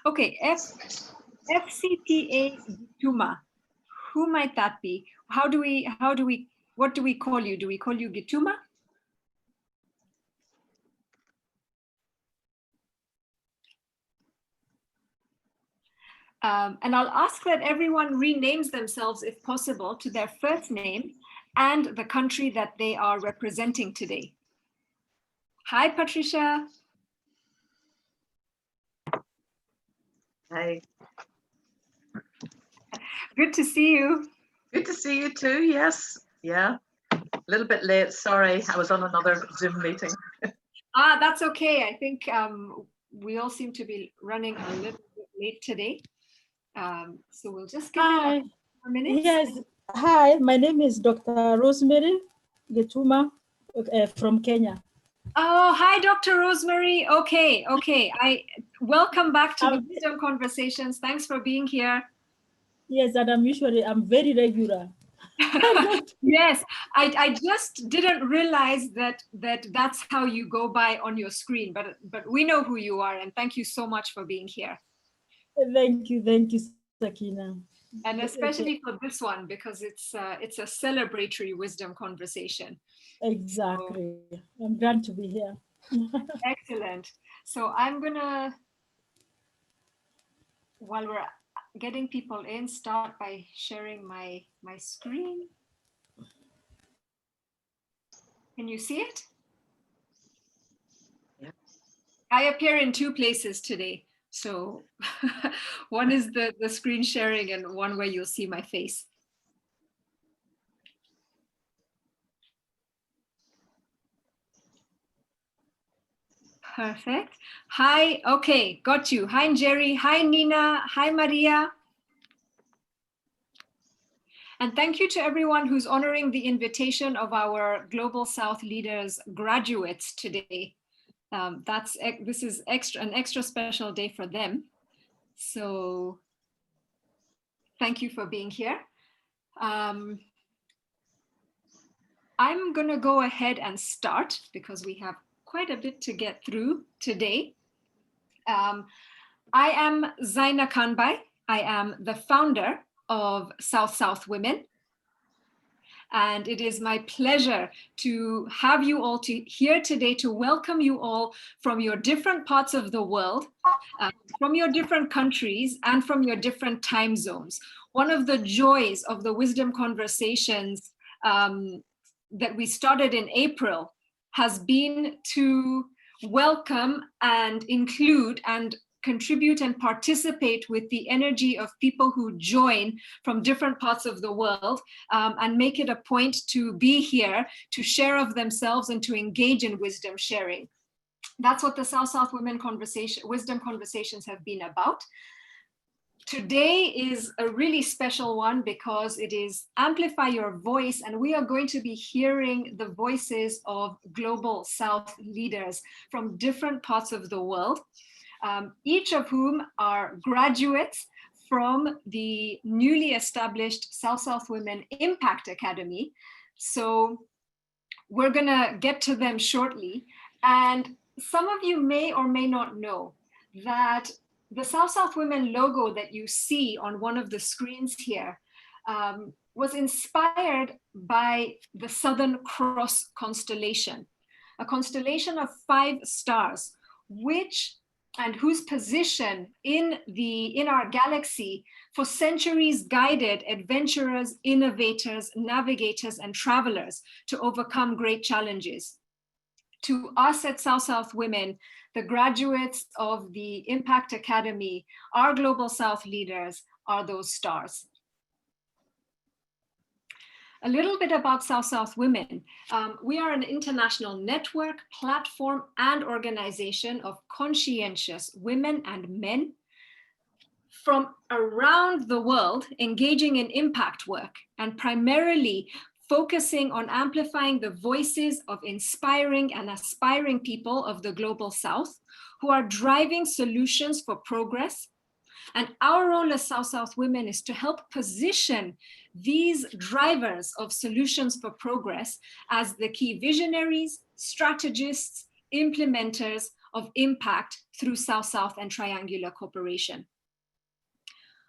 Okay, FCTA Gituma. Who might that be? What do we call you? Do we call you Gituma? And I'll ask that everyone renames themselves, if possible, to their first name and the country that they are representing today. Hi, Patricia. Hi. Good to see you. Good to see you too, yes. Yeah, a little bit late, sorry. I was on another Zoom meeting. That's okay. I think we all seem to be running a little bit late today. So we'll just give it a minute. Yes. Hi, my name is Dr. Rosemary Gituma from Kenya. Oh, hi, Dr. Rosemary. Okay. Welcome back to the Wisdom Conversations. Thanks for being here. Yes, and I'm very regular. Yes, I just didn't realize that's how you go by on your screen, but we know who you are, and thank you so much for being here. Thank you, Sakina. And especially for this one, because it's a celebratory wisdom conversation. Exactly. So, I'm glad to be here. Excellent. So I'm gonna, while we're getting people in, start by sharing my screen. Can you see it? Yeah. I appear in two places today. So one is the screen sharing and one where you'll see my face. Perfect. Hi, okay, got you. Hi, Jerry. Hi, Nina. Hi, Maria. And thank you to everyone who's honoring the invitation of our Global South Leaders graduates today. This is an extra special day for them. So thank you for being here. I'm gonna go ahead and start because we have quite a bit to get through today. I am Zaina Kanbai. I am the founder of South Women. And it is my pleasure to have you all here today to welcome you all from your different parts of the world, from your different countries, and from your different time zones. One of the joys of the Wisdom Conversations that we started in April has been to welcome and include and contribute and participate with the energy of people who join from different parts of the world and make it a point to be here, to share of themselves and to engage in wisdom sharing. That's what the South Women Wisdom Conversations have been about. Today is a really special one because it is Amplify Your Voice, and we are going to be hearing the voices of Global South leaders from different parts of the world. Each of whom are graduates from the newly established South Women Impact Academy. So we're gonna get to them shortly. And some of you may or may not know that the South Women logo that you see on one of the screens here was inspired by the Southern Cross constellation, a constellation of 5 stars, whose position in our galaxy for centuries guided adventurers, innovators, navigators, and travelers to overcome great challenges. To us at South Women, the graduates of the Impact Academy, our Global South leaders are those stars. A little bit about South Women. We are an international network, platform, and organization of conscientious women and men from around the world engaging in impact work and primarily focusing on amplifying the voices of inspiring and aspiring people of the Global South who are driving solutions for progress. And our role as South Women is to help position these drivers of solutions for progress as the key visionaries, strategists, implementers of impact through South-South and triangular cooperation.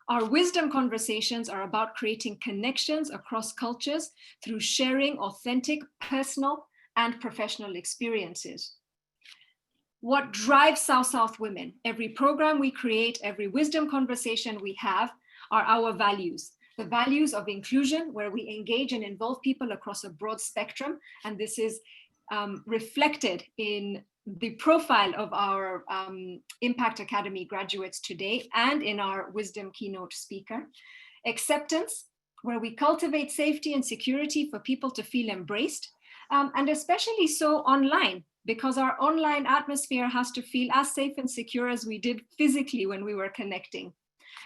Our wisdom conversations are about creating connections across cultures through sharing authentic, personal, and professional experiences. What drives South-South Women? Every program we create, every wisdom conversation we have are our values. The values of inclusion, where we engage and involve people across a broad spectrum. And this is reflected in the profile of our Impact Academy graduates today and in our wisdom keynote speaker. Acceptance, where we cultivate safety and security for people to feel embraced, and especially so online, because our online atmosphere has to feel as safe and secure as we did physically when we were connecting.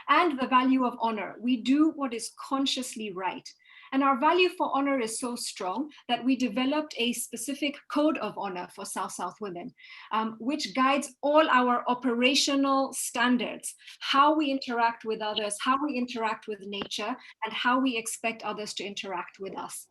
And the value of honor. We do what is consciously right. And our value for honor is so strong that we developed a specific code of honor for South-South Women, which guides all our operational standards, how we interact with others, how we interact with nature, and how we expect others to interact with us.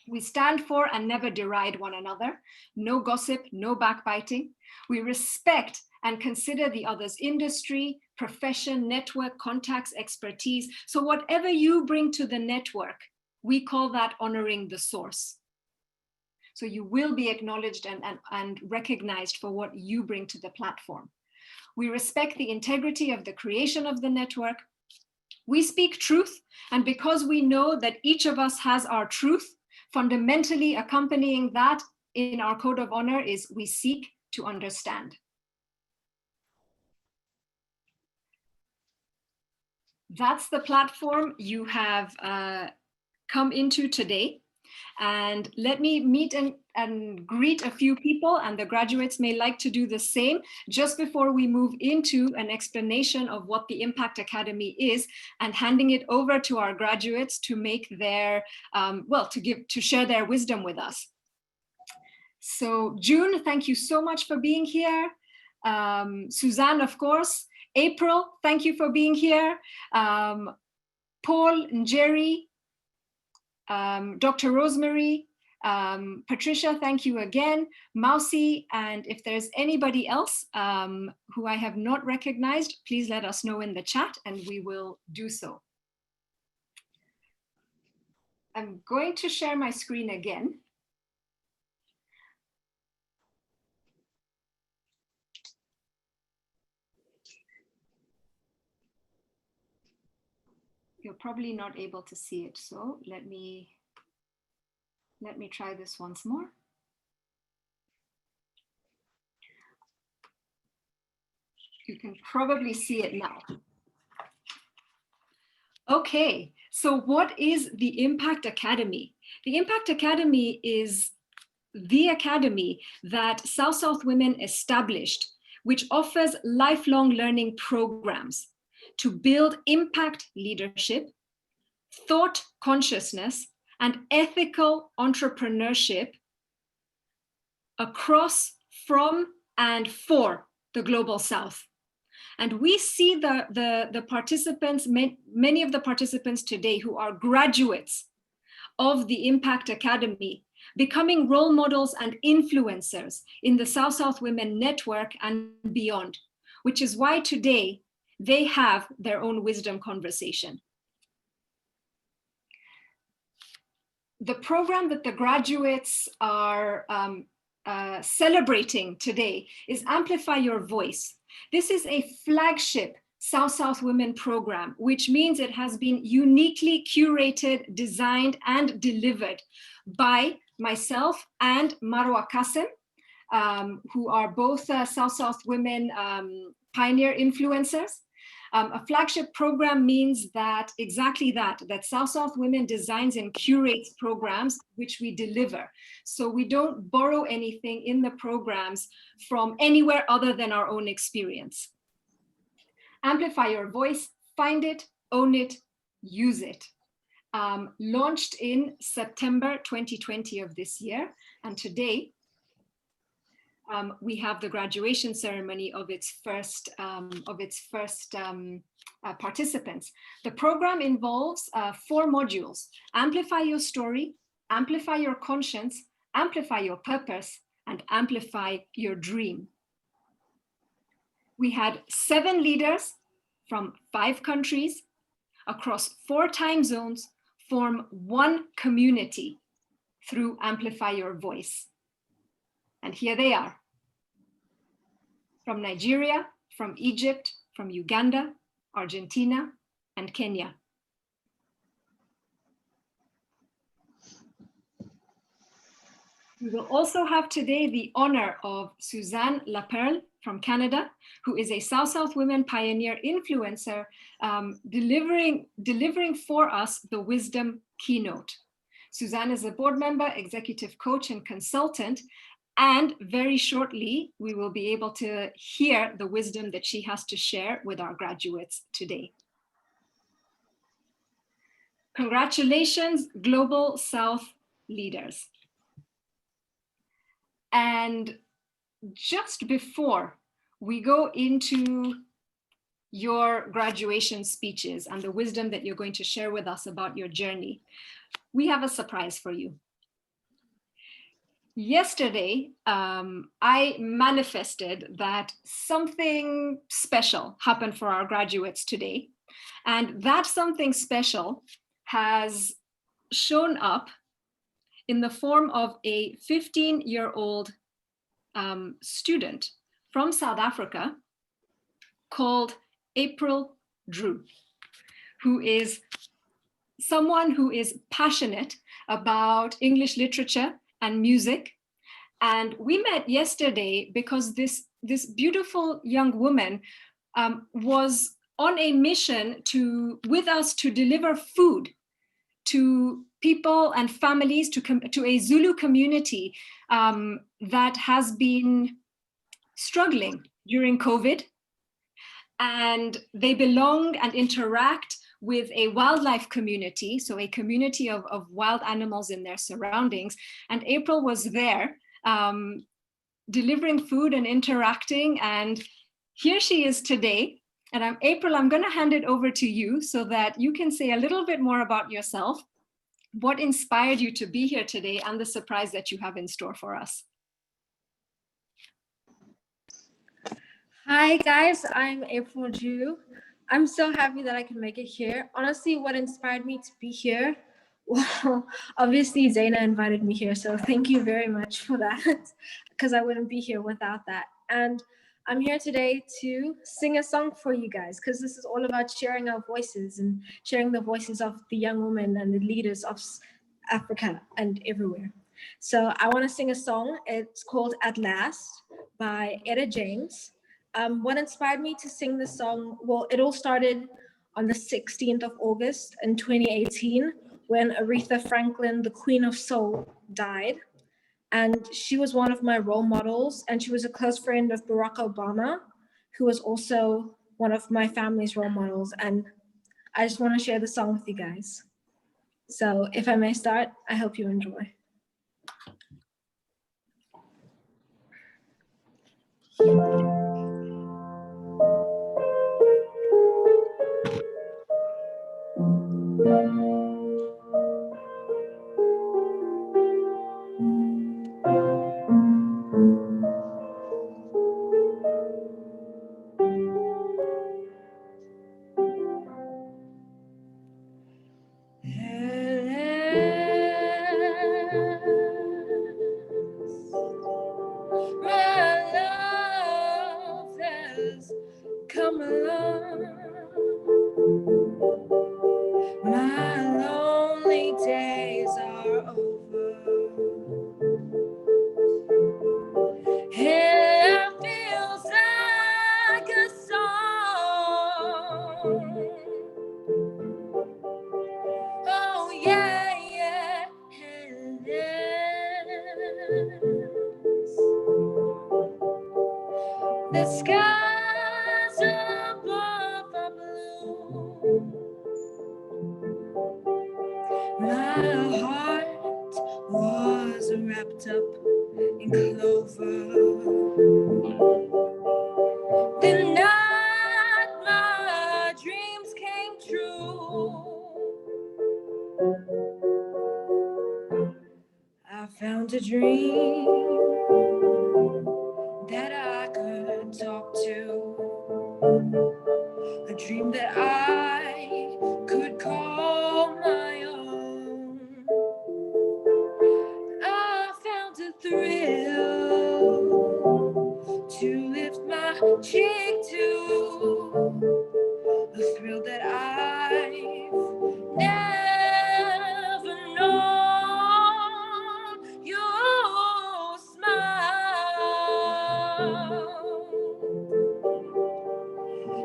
We stand for and never deride one another. No gossip, no backbiting. We respect and consider the other's industry, profession, network, contacts, expertise. So whatever you bring to the network, we call that honoring the source. So you will be acknowledged and recognized for what you bring to the platform. We respect the integrity of the creation of the network. We speak truth, and because we know that each of us has our truth, fundamentally accompanying that in our code of honor is we seek to understand. That's the platform you have come into today. And let me meet and greet a few people, and the graduates may like to do the same just before we move into an explanation of what the Impact Academy is and handing it over to our graduates to make their, to share their wisdom with us. So June, thank you so much for being here. Suzanne, of course. April, thank you for being here. Paul and Jerry, Dr. Rosemary, Patricia, thank you again. Mausi, and if there's anybody else who I have not recognized, please let us know in the chat and we will do so. I'm going to share my screen again. You're probably not able to see it, so let me try this once more. You can probably see it now. Okay, so what is the Impact Academy? The Impact Academy is the academy that South-South Women established, which offers lifelong learning programs to build impact leadership, thought consciousness, and ethical entrepreneurship across, from, and for the Global South. And we see the participants, many of the participants today who are graduates of the Impact Academy, becoming role models and influencers in the South-South Women Network and beyond, which is why today they have their own wisdom conversation. The program that the graduates are celebrating today is Amplify Your Voice. This is a flagship South-South Women program, which means it has been uniquely curated, designed, and delivered by myself and Marwa Kassem, who are both South-South Women pioneer influencers. A flagship program means that exactly that South-South Women designs and curates programs which we deliver. So we don't borrow anything in the programs from anywhere other than our own experience. Amplify Your Voice, find it, own it, use it. Launched in September 2020 of this year, and today we have the graduation ceremony of its first participants. The program involves 4 modules: amplify your story, amplify your conscience, amplify your purpose, and amplify your dream. we had 7 leaders from 5 countries across 4 time zones form one community through Amplify Your Voice. And here they are. From Nigeria, from Egypt, from Uganda, Argentina, and Kenya. We will also have today the honor of Suzanne Laperle from Canada, who is a South-South women pioneer influencer, delivering for us the Wisdom Keynote. Suzanne is a board member, executive coach, and consultant, and very shortly, we will be able to hear the wisdom that she has to share with our graduates today. Congratulations, Global South leaders. And just before we go into your graduation speeches and the wisdom that you're going to share with us about your journey, we have a surprise for you. Yesterday, I manifested that something special happened for our graduates today. And that something special has shown up in the form of a 15-year-old student from South Africa called April Drew, who is someone who is passionate about English literature and music. And we met yesterday because this beautiful young woman was on a mission with us to deliver food to people and families, to a Zulu community that has been struggling during COVID. And they belong and interact with a wildlife community, so a community of wild animals in their surroundings. And April was there delivering food and interacting. And here she is today. And April, I'm going to hand it over to you so that you can say a little bit more about yourself, what inspired you to be here today, and the surprise that you have in store for us. Hi guys, I'm April Drew. I'm so happy that I could make it here. Honestly, what inspired me to be here? Well, obviously Zaina invited me here, so thank you very much for that, because I wouldn't be here without that. And I'm here today to sing a song for you guys, because this is all about sharing our voices and sharing the voices of the young women and the leaders of Africa and everywhere. So I want to sing a song. It's called At Last by Etta James. What inspired me to sing this song? Well, it all started on the 16th of August in 2018 when Aretha Franklin, the Queen of Soul, died. And she was one of my role models, and she was a close friend of Barack Obama, who was also one of my family's role models. And I just want to share the song with you guys. So if I may start, I hope you enjoy. Come along, my lonely days are over, it feels like a song. Oh yeah, yeah, it is. The skies above are blue. My heart was wrapped up in clover. The night my dreams came true, I found a dream that I could talk to. a dream that I could call my own. I found a thrill to lift my cheek to, a thrill that I've never known. Your smile.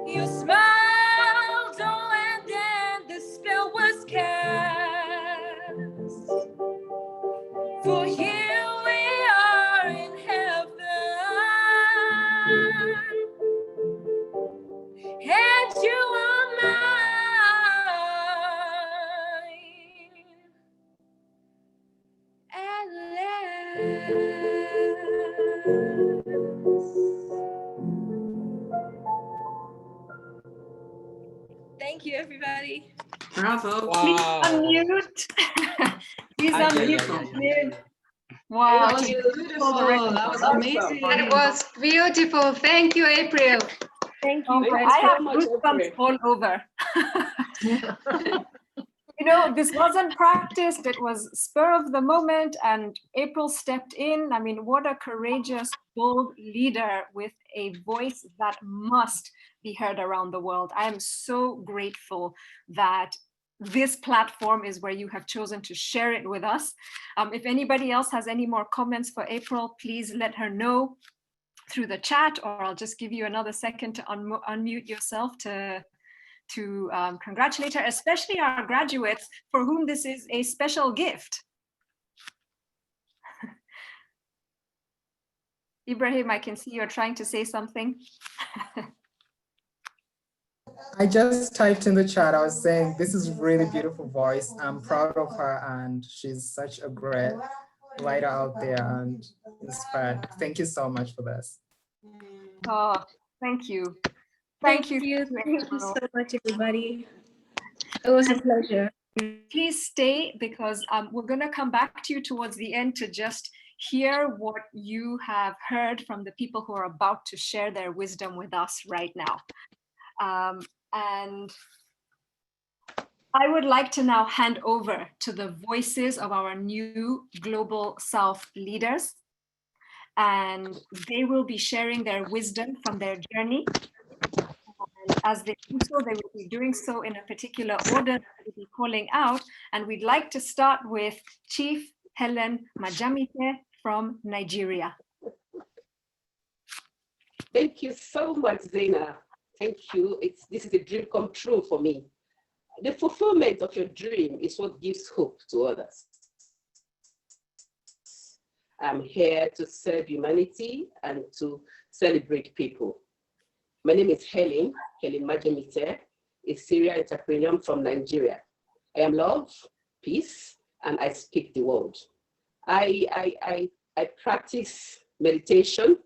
You smiled, oh, and then the spell was cast. For here we are in heaven, and you are mine at last. Thank you, everybody. Bravo. Please Wow. unmute. Please Yeah, unmute. yeah. Wow. That was beautiful. That was amazing. That was beautiful. Thank you, April. Thank Oh, you. Thank I you so have much, goosebumps April. all over. You know, this wasn't practiced, it was spur of the moment, and April stepped in. I mean, what a courageous, bold leader with a voice that must be heard around the world. I am so grateful that this platform is where you have chosen to share it with us. If anybody else has any more comments for April, please let her know through the chat, or I'll just give you another second to unmute yourself to congratulate her, especially our graduates for whom this is a special gift. Ibrahim, I can see you're trying to say something. I just typed in the chat. I was saying this is really beautiful voice. I'm proud of her, and she's such a great writer out there and inspired. Thank you so much for this. Oh, thank you. Thank you. Thank you so much, everybody. It was a pleasure. Please stay, because we're going to come back to you towards the end to just hear what you have heard from the people who are about to share their wisdom with us right now. And I would like to now hand over to the voices of our new Global South leaders, and they will be sharing their wisdom from their journey. And as they do so, they will be doing so in a particular order that we'll be calling out. And we'd like to start with Chief Helen Majamite from Nigeria. Thank you so much, Zaina. Thank you. This is a dream come true for me. The fulfillment of your dream is what gives hope to others. I'm here to serve humanity and to celebrate people. My name is Helen Majamite, a serial entrepreneur from Nigeria. I am love, peace, and I speak the word. I practice meditation,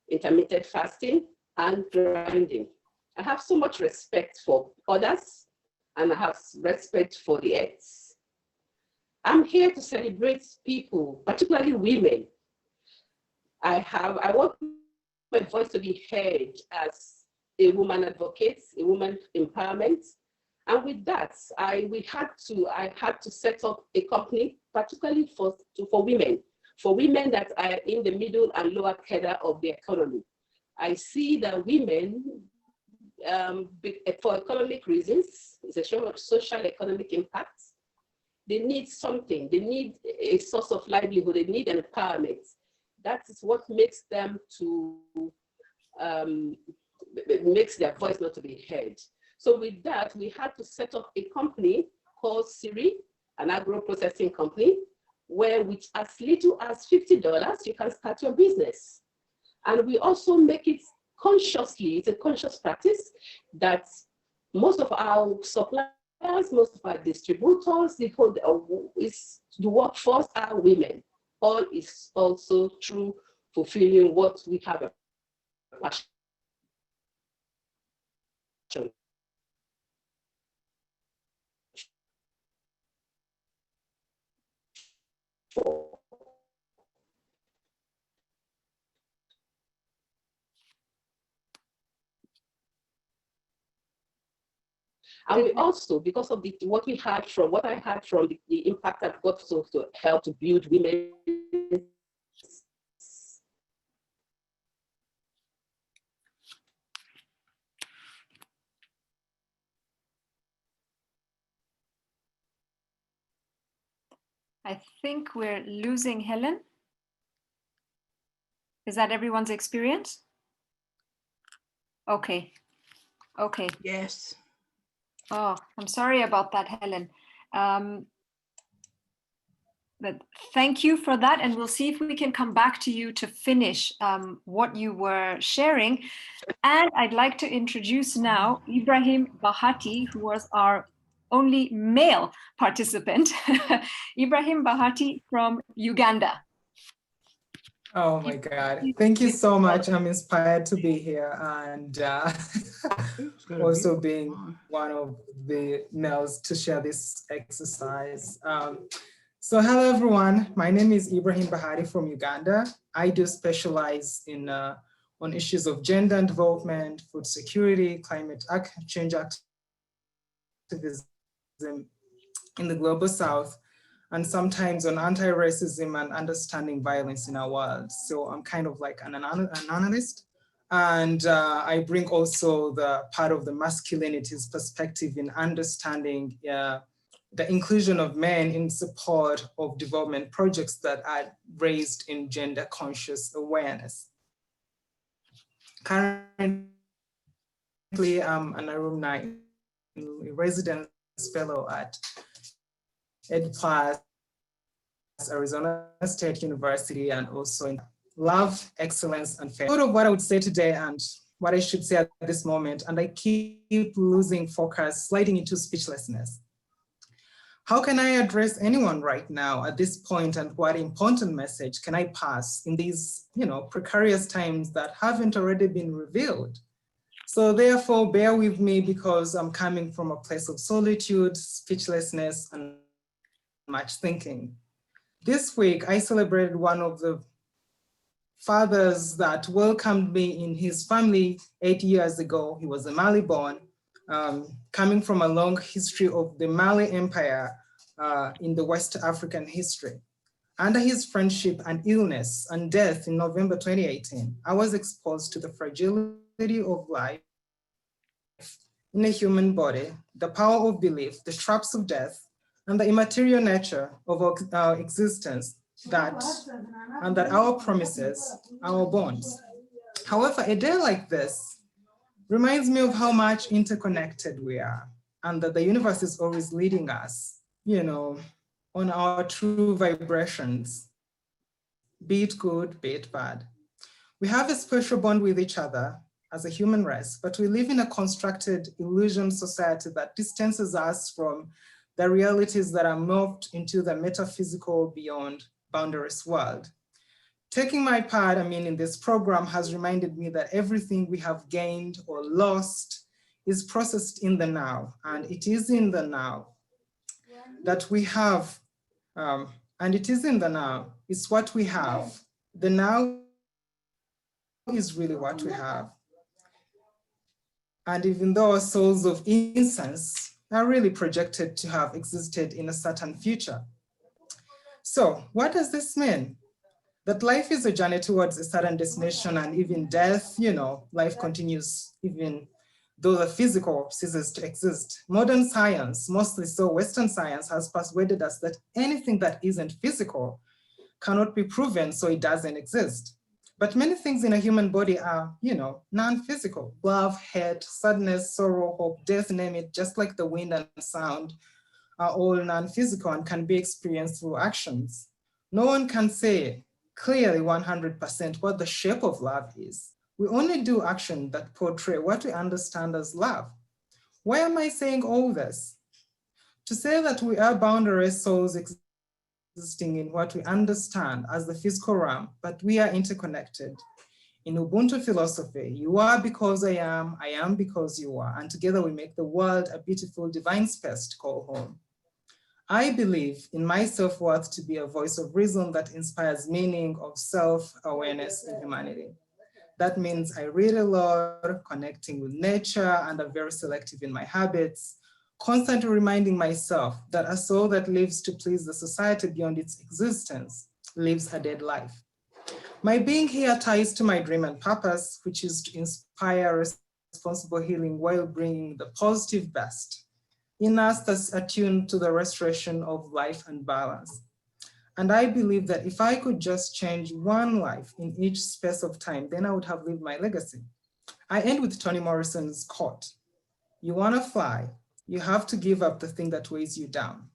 intermittent fasting, and grounding. I have so much respect for others, and I have respect for the earth. I'm here to celebrate people, particularly women. I want my voice to be heard as a woman advocate, a woman empowerment. And with that, I had to set up a company, particularly for women that are in the middle and lower cadre of the economy. I see that women, for economic reasons, it's a social economic impact. They need something. They need a source of livelihood. They need an empowerment. That is what makes them makes their voice not to be heard. So with that, we had to set up a company called Siri, an agro-processing company, where with as little as $50, you can start your business. And we also make it consciously, it's a conscious practice that most of our suppliers, most of our distributors, the workforce are women. All is also through fulfilling what we have a passion for. And we also, because of the what we had from, what I had from the impact I've got to help to build women. I think we're losing Helen. Is that everyone's experience? Okay. Okay. Yes. Oh, I'm sorry about that, Helen. But thank you for that. And we'll see if we can come back to you to finish what you were sharing. And I'd like to introduce now Ibrahim Bahati, who was our only male participant. Ibrahim Bahati from Uganda. Oh my God. Thank you so much. I'm inspired to be here and also being one of the males to share this exercise. So hello everyone, my name is Ibrahim Bahati from Uganda. I do specialize in on issues of gender and development, food security, climate change activism in the global south, and sometimes on anti-racism and understanding violence in our world. So I'm kind of like an analyst. And I bring also the part of the masculinities perspective in understanding the inclusion of men in support of development projects that are raised in gender conscious awareness. Currently, I'm an alumni, a residence fellow at EdPlus, Arizona State University, and also in love, excellence, and faith. Sort of what I would say today and what I should say at this moment, and I keep losing focus, sliding into speechlessness. How can I address anyone right now at this point, and what important message can I pass in these, precarious times that haven't already been revealed? So therefore, bear with me because I'm coming from a place of solitude, speechlessness, and much thinking. This week, I celebrated one of the fathers that welcomed me in his family 8 years ago. He was a Mali born, coming from a long history of the Mali Empire in the West African history. Under his friendship and illness and death in November 2018, I was exposed to the fragility of life in a human body, the power of belief, the traps of death, and the immaterial nature of our existence, and that our promises, our bonds. However, a day like this reminds me of how much interconnected we are, and that the universe is always leading us, on our true vibrations, be it good, be it bad. We have a special bond with each other as a human race, but we live in a constructed illusion society that distances us from the realities that are morphed into the metaphysical beyond boundaries world. Taking my part, in this program has reminded me that everything we have gained or lost is processed in the now, and it is in the now that we have, and it is in the now, it's what we have. The now is really what we have. And even though our souls of incense are really projected to have existed in a certain future. So what does this mean? That life is a journey towards a certain destination, and even death, life continues even though the physical ceases to exist. Modern science, mostly so Western science, has persuaded us that anything that isn't physical cannot be proven, so it doesn't exist. But many things in a human body are, non-physical. Love, hate, sadness, sorrow, hope, death, name it, just like the wind and sound are all non-physical and can be experienced through actions. No one can say clearly 100% what the shape of love is. We only do action that portray what we understand as love. Why am I saying all this? To say that we are boundarious souls existing in what we understand as the physical realm, but we are interconnected. In Ubuntu philosophy, you are because I am because you are, and together we make the world a beautiful divine space to call home. I believe in my self-worth to be a voice of reason that inspires meaning of self-awareness in humanity. That means I read a lot, connecting with nature, and I'm very selective in my habits. constantly reminding myself that a soul that lives to please the society beyond its existence lives a dead life. My being here ties to my dream and purpose, which is to inspire responsible healing while bringing the positive best in us that's attuned to the restoration of life and balance. And I believe that if I could just change one life in each space of time, then I would have lived my legacy. I end with Toni Morrison's quote, "You want to fly, you have to give up the thing that weighs you down."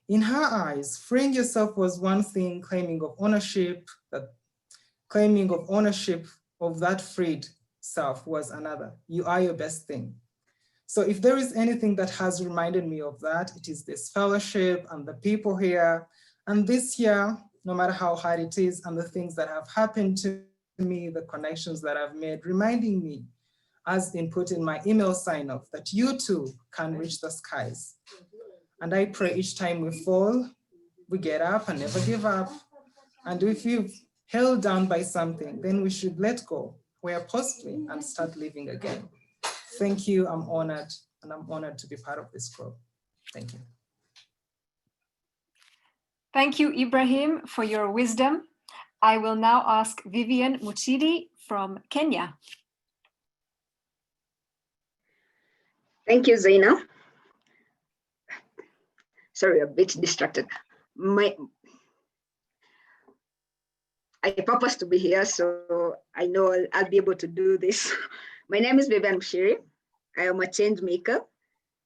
In her eyes, freeing yourself was one thing, claiming of ownership of that freed self was another. You are your best thing. So if there is anything that has reminded me of that, it is this fellowship and the people here. And this year, no matter how hard it is, and the things that have happened to me, the connections that I've made, reminding me, as input in my email sign off, that you too can reach the skies. And I pray each time we fall, we get up and never give up. And if you've held down by something, then we should let go where possibly and start living again. Thank you, I'm honored, and I'm honored to be part of this group. Thank you. Thank you, Ibrahim, for your wisdom. I will now ask Vivian Muchiri from Kenya. Thank you, Zaina. Sorry, a bit distracted. I purpose to be here, so I know I'll be able to do this. My name is Vivian Muchiri. I am a change maker.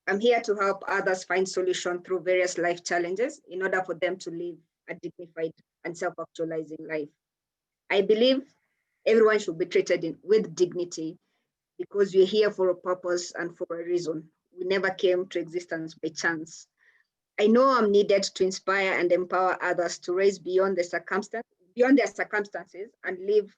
I'm here to help others find solutions through various life challenges in order for them to live a dignified and self-actualizing life. I believe everyone should be treated with dignity because we're here for a purpose and for a reason. We never came to existence by chance. I know I'm needed to inspire and empower others to rise beyond their circumstances and live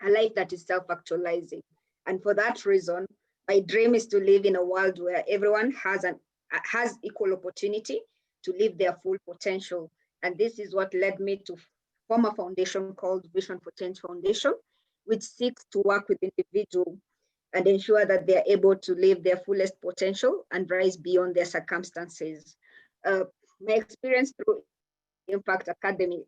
a life that is self-actualizing. And for that reason, my dream is to live in a world where everyone has equal opportunity to live their full potential. And this is what led me to form a foundation called Vision for Change Foundation, which seeks to work with individuals and ensure that they are able to live their fullest potential and rise beyond their circumstances. My experience through Impact Academy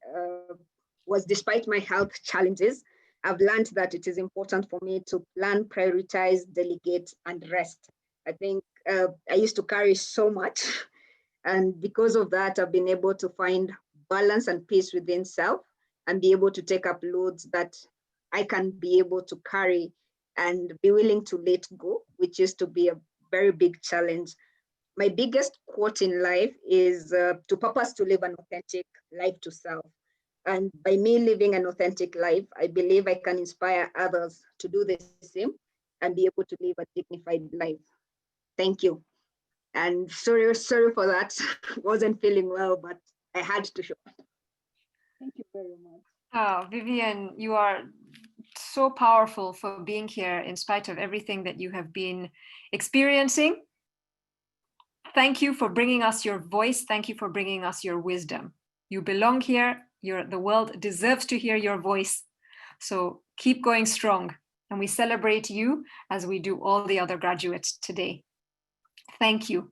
was, despite my health challenges, I've learned that it is important for me to plan, prioritize, delegate, and rest. I think I used to carry so much. And because of that, I've been able to find balance and peace within self and be able to take up loads that I can be able to carry and be willing to let go, which used to be a very big challenge. My biggest quote in life is to purpose to live an authentic life to self. And by me living an authentic life, I believe I can inspire others to do the same and be able to live a dignified life. Thank you. And sorry for that. Wasn't feeling well, but I had to show. Thank you very much. Oh, Vivian, you are so powerful for being here in spite of everything that you have been experiencing. Thank you for bringing us your voice. Thank you for bringing us your wisdom. You belong here. The world deserves to hear your voice. So keep going strong. And we celebrate you as we do all the other graduates today. Thank you.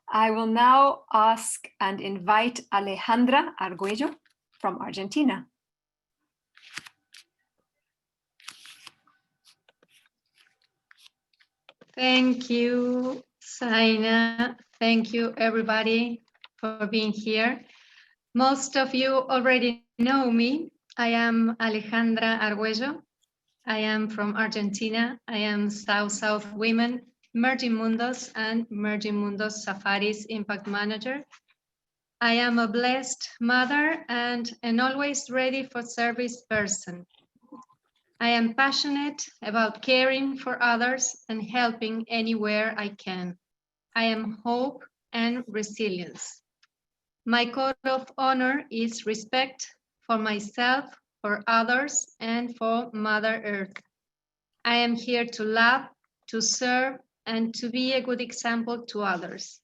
I will now ask and invite Alejandra Arguello from Argentina. Thank you, Zaina. Thank you, everybody, for being here. Most of you already know me. I am Alejandra Arguello. I am from Argentina. I am South Women, Merging Mundos, and Merging Mundos Safaris Impact Manager. I am a blessed mother and an always ready for service person. I am passionate about caring for others and helping anywhere I can. I am hope and resilience. My code of honor is respect for myself, for others, and for Mother Earth. I am here to love, to serve, and to be a good example to others.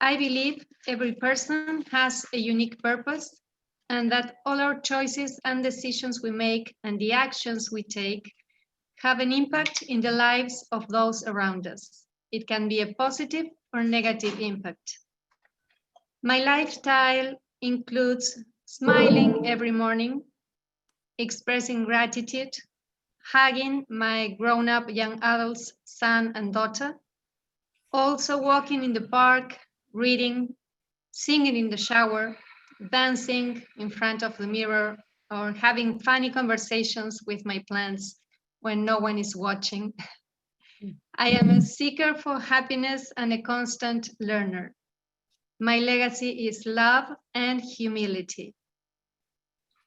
I believe every person has a unique purpose and that all our choices and decisions we make and the actions we take have an impact in the lives of those around us. It can be a positive or negative impact. My lifestyle includes smiling every morning, expressing gratitude, hugging my grown-up young adults, son and daughter, also walking in the park, reading, singing in the shower, dancing in front of the mirror, or having funny conversations with my plants when no one is watching. I am a seeker for happiness and a constant learner. My legacy is love and humility.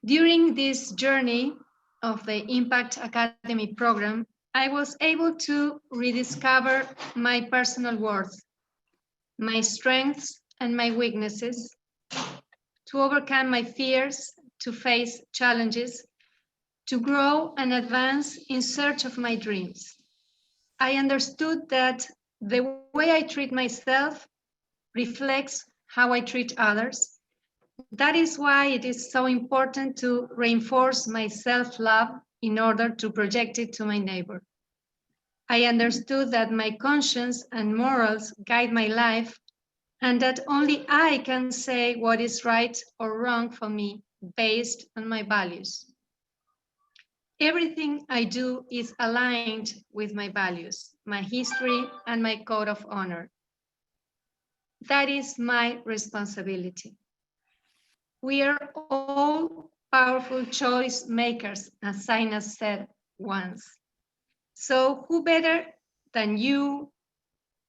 During this journey of the Impact Academy program, I was able to rediscover my personal worth, my strengths and my weaknesses, to overcome my fears, to face challenges, to grow and advance in search of my dreams. I understood that the way I treat myself reflects how I treat others. That is why it is so important to reinforce my self-love in order to project it to my neighbor. I understood that my conscience and morals guide my life, and that only I can say what is right or wrong for me based on my values. Everything I do is aligned with my values, my history, and my code of honor. That is my responsibility. We are all powerful choice makers, as Zaina said once. So who better than you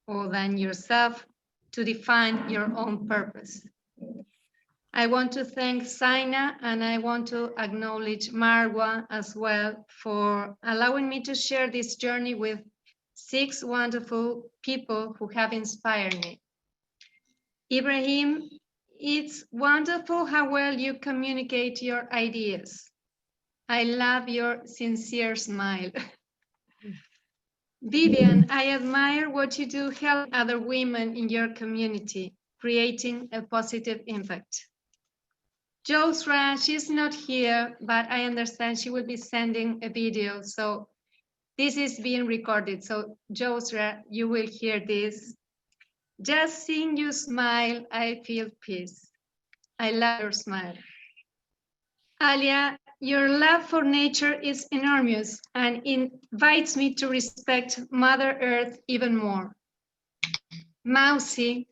or than yourself to define your own purpose? I want to thank Zaina, and I want to acknowledge Marwa as well for allowing me to share this journey with 6 wonderful people who have inspired me. Ibrahim, it's wonderful how well you communicate your ideas. I love your sincere smile. Vivian, I admire what you do helping other women in your community, creating a positive impact. Josra, she's not here, but I understand she will be sending a video. So this is being recorded. So Josra, you will hear this. Just seeing you smile, I feel peace. I love your smile. Alia, your love for nature is enormous and invites me to respect Mother Earth even more. Mausi,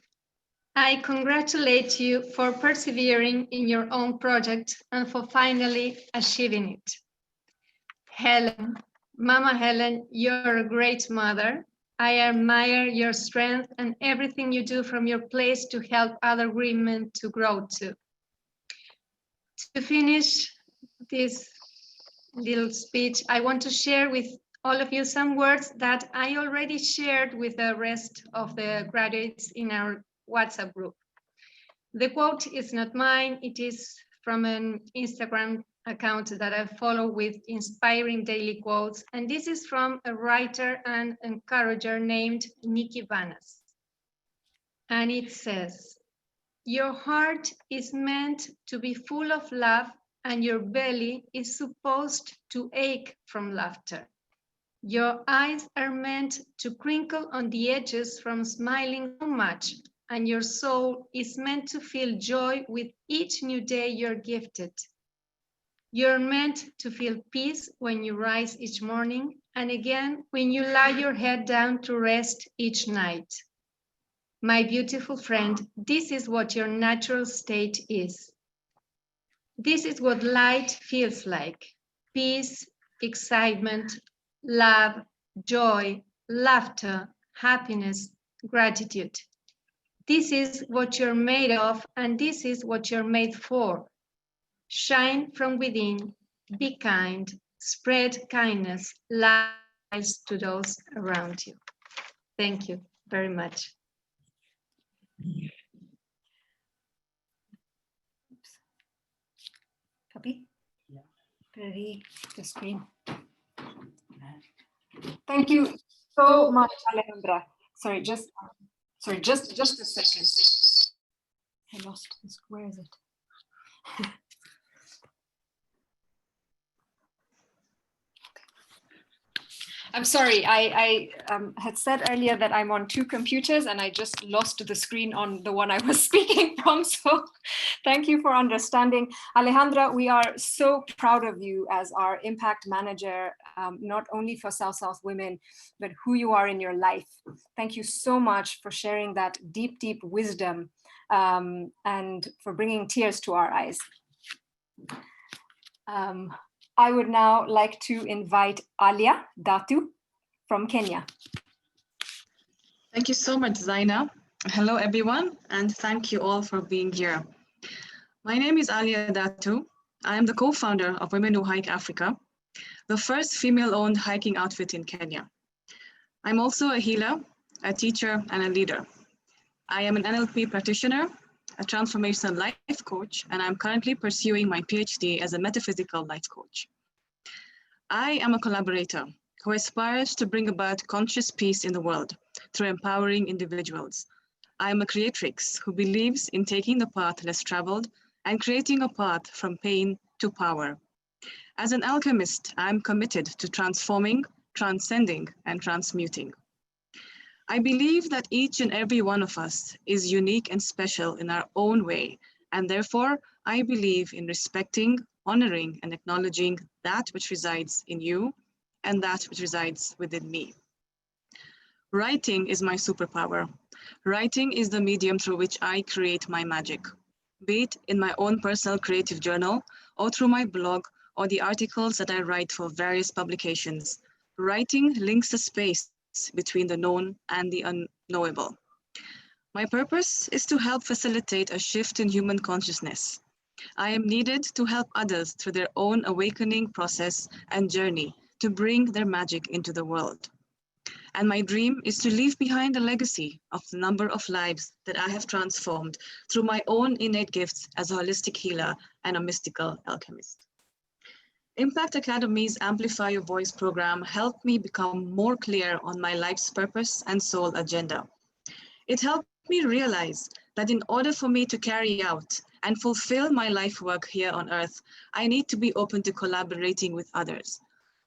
I congratulate you for persevering in your own project and for finally achieving it. Helen, Mama Helen, you're a great mother. I admire your strength and everything you do from your place to help other women to grow too. To finish this little speech, I want to share with all of you some words that I already shared with the rest of the graduates in our WhatsApp group. The quote is not mine, it is from an Instagram account that I follow with inspiring daily quotes, and this is from a writer and encourager named Nikki Vanas. And it says, your heart is meant to be full of love and your belly is supposed to ache from laughter. Your eyes are meant to crinkle on the edges from smiling so much, and your soul is meant to feel joy with each new day you're gifted. You're meant to feel peace when you rise each morning, and again when you lie your head down to rest each night. My beautiful friend, this is what your natural state is. This is what light feels like: peace, excitement, love, joy, laughter, happiness, gratitude. This is what you're made of, and this is what you're made for. Shine from within, be kind, spread kindness, light to those around you. Thank you very much. Copy? Yeah. Ready to screen. Thank you so much, Alejandra. Sorry, just a second. I lost this. Where is it? I'm sorry, I had said earlier that I'm on 2 computers and I just lost the screen on the one I was speaking from. So thank you for understanding. Alejandra, we are so proud of you as our impact manager, not only for South Women, but who you are in your life. Thank you so much for sharing that deep, deep wisdom and for bringing tears to our eyes. I would now like to invite Alia Datu from Kenya. Thank you so much, Zaina. Hello, everyone, and thank you all for being here. My name is Alia Datu. I am the co-founder of Women Who Hike Africa, the first female-owned hiking outfit in Kenya. I'm also a healer, a teacher, and a leader. I am an NLP practitioner, a transformational life coach, and I'm currently pursuing my PhD as a metaphysical life coach. I am a collaborator who aspires to bring about conscious peace in the world through empowering individuals. I am a creatrix who believes in taking the path less traveled and creating a path from pain to power. As an alchemist, I'm committed to transforming, transcending, and transmuting. I believe that each and every one of us is unique and special in our own way, and therefore I believe in respecting, honoring, and acknowledging that which resides in you and that which resides within me. Writing is my superpower. Writing is the medium through which I create my magic, be it in my own personal creative journal or through my blog or the articles that I write for various publications. Writing links the space between the known and the unknowable. My purpose is to help facilitate a shift in human consciousness. I am needed to help others through their own awakening process and journey to bring their magic into the world. And my dream is to leave behind a legacy of the number of lives that I have transformed through my own innate gifts as a holistic healer and a mystical alchemist. Impact Academy's Amplify Your Voice program helped me become more clear on my life's purpose and soul agenda. It helped me realize that in order for me to carry out and fulfill my life work here on earth, I need to be open to collaborating with others.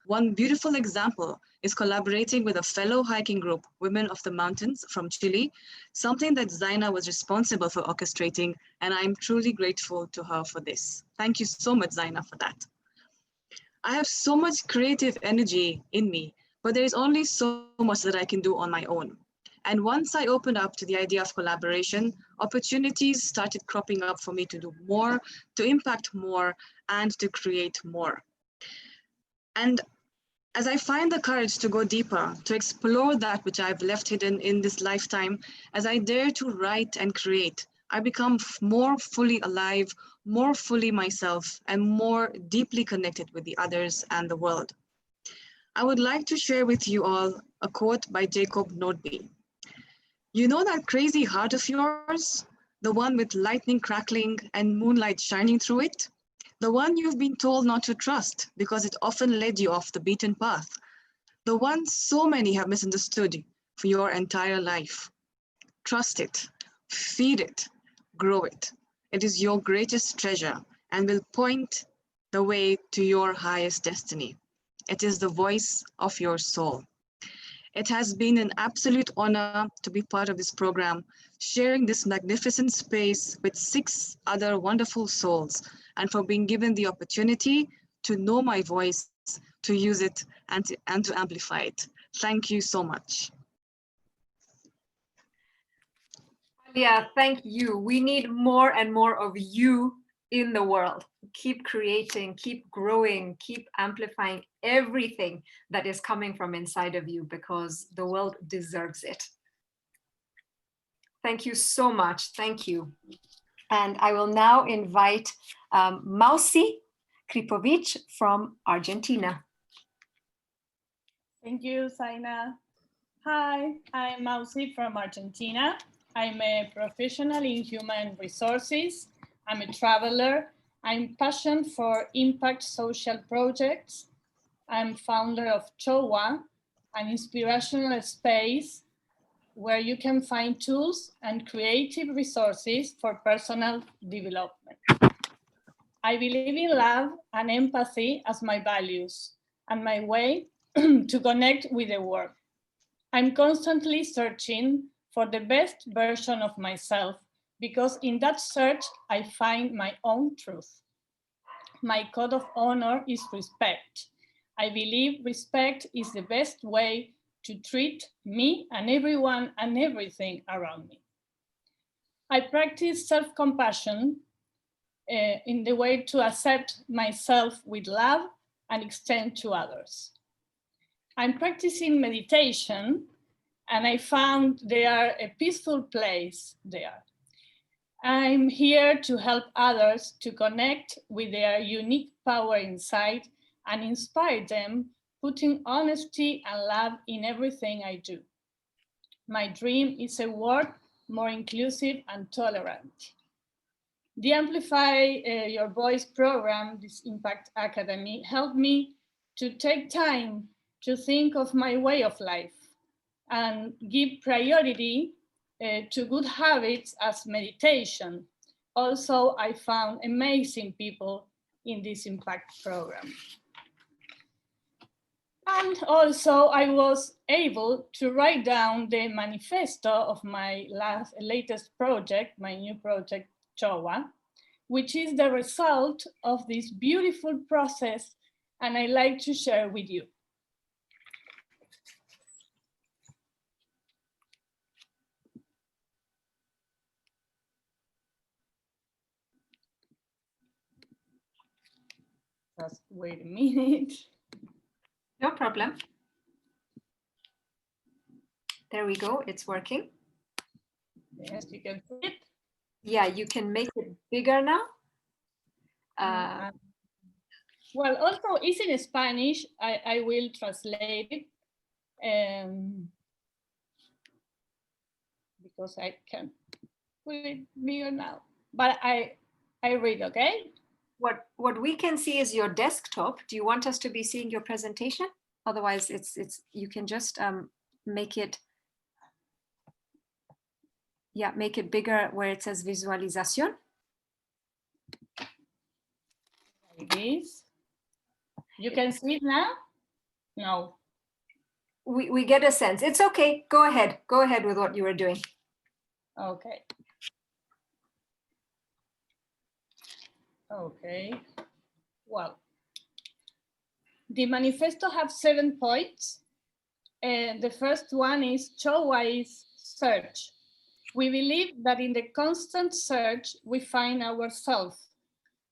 One beautiful example is collaborating with a fellow hiking group, Women of the Mountains from Chile, something that Zaina was responsible for orchestrating, and I'm truly grateful to her for this. Thank you so much, Zaina, for that. I have so much creative energy in me, but there is only so much that I can do on my own. And once I opened up to the idea of collaboration, opportunities started cropping up for me to do more, to impact more, and to create more. And as I find the courage to go deeper, to explore that which I've left hidden in this lifetime, as I dare to write and create, I become more fully alive, more fully myself, and more deeply connected with the others and the world. I would like to share with you all a quote by Jacob Nordby. You know that crazy heart of yours? The one with lightning crackling and moonlight shining through it? The one you've been told not to trust because it often led you off the beaten path. The one so many have misunderstood for your entire life. Trust it, feed it, grow it. It is your greatest treasure and will point the way to your highest destiny. It is the voice of your soul. It has been an absolute honor to be part of this program, sharing this magnificent space with 6 other wonderful souls, and for being given the opportunity to know my voice, to use it, and to amplify it. Thank you so much. Yeah, thank you. We need more and more of you in the world. Keep creating, keep growing, keep amplifying everything that is coming from inside of you, because the world deserves it. Thank you so much. Thank you. And I will now invite Mausi Kripovic from Argentina. Thank you, Zaina. Hi, I'm Mausi from Argentina. I'm a professional in human resources. I'm a traveler. I'm passionate for impact social projects. I'm founder of CHOA, an inspirational space where you can find tools and creative resources for personal development. I believe in love and empathy as my values, and my way to connect with the world. I'm constantly searching for the best version of myself because in that search, I find my own truth. My code of honor is respect. I believe respect is the best way to treat me and everyone and everything around me. I practice self-compassion in the way to accept myself with love and extend to others. I'm practicing meditation and I found they are a peaceful place there. I'm here to help others to connect with their unique power inside and inspire them, putting honesty and love in everything I do. My dream is a world more inclusive and tolerant. The Amplify Your Voice program, this Impact Academy, helped me to take time to think of my way of life and give priority to good habits as meditation. Also, I found amazing people in this Impact program. And also, I was able to write down the manifesto of my latest project, my new project, Chowa, which is the result of this beautiful process, and I like to share with you. Just wait a minute. No problem. There we go, it's working. Yes, you can see it. Yeah, you can make it bigger now. Well, also it's in Spanish. I will translate it because I can put it bigger now. But I read, okay? What we can see is your desktop. Do you want us to be seeing your presentation? Otherwise, it's you can just make it. Yeah, make it bigger where it says visualización. Like this. You can see it now? No. We get a sense. It's okay. Go ahead. Go ahead with what you were doing. Okay. Okay. Well, the manifesto has 7 points. The first one is Chowa is search. We believe that in the constant search, we find ourselves.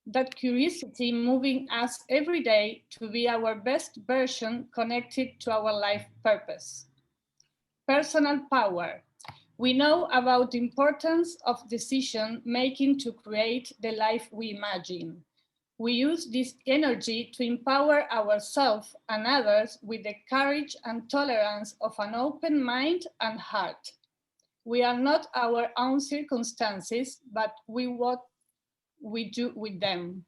That curiosity moving us every day to be our best version connected to our life purpose. Personal power. We know about the importance of decision making to create the life we imagine. We use this energy to empower ourselves and others with the courage and tolerance of an open mind and heart. We are not our own circumstances, but what we do with them.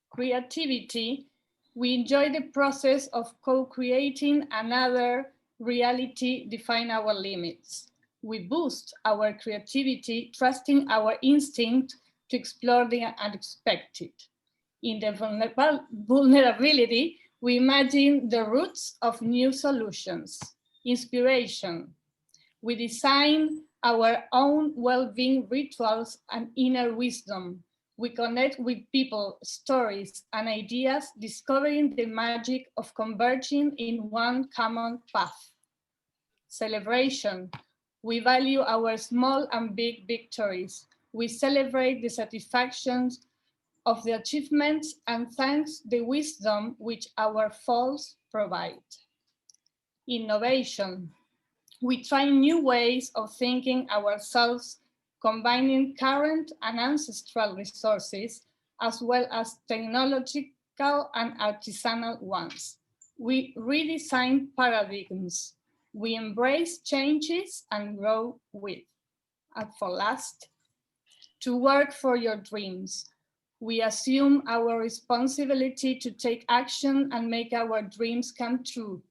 Creativity, we enjoy the process of co-creating another reality, define our limits. We boost our creativity, trusting our instinct to explore the unexpected. In the vulnerability, we imagine the roots of new solutions. Inspiration, we design our own well-being rituals and inner wisdom. We connect with people, stories, and ideas, discovering the magic of converging in one common path. Celebration. We value our small and big victories. We celebrate the satisfactions of the achievements and thanks the wisdom which our faults provide. Innovation. We try new ways of thinking ourselves, combining current and ancestral resources, as well as technological and artisanal ones. We redesign paradigms. We embrace changes and grow with. And for last, to work for your dreams. We assume our responsibility to take action and make our dreams come true.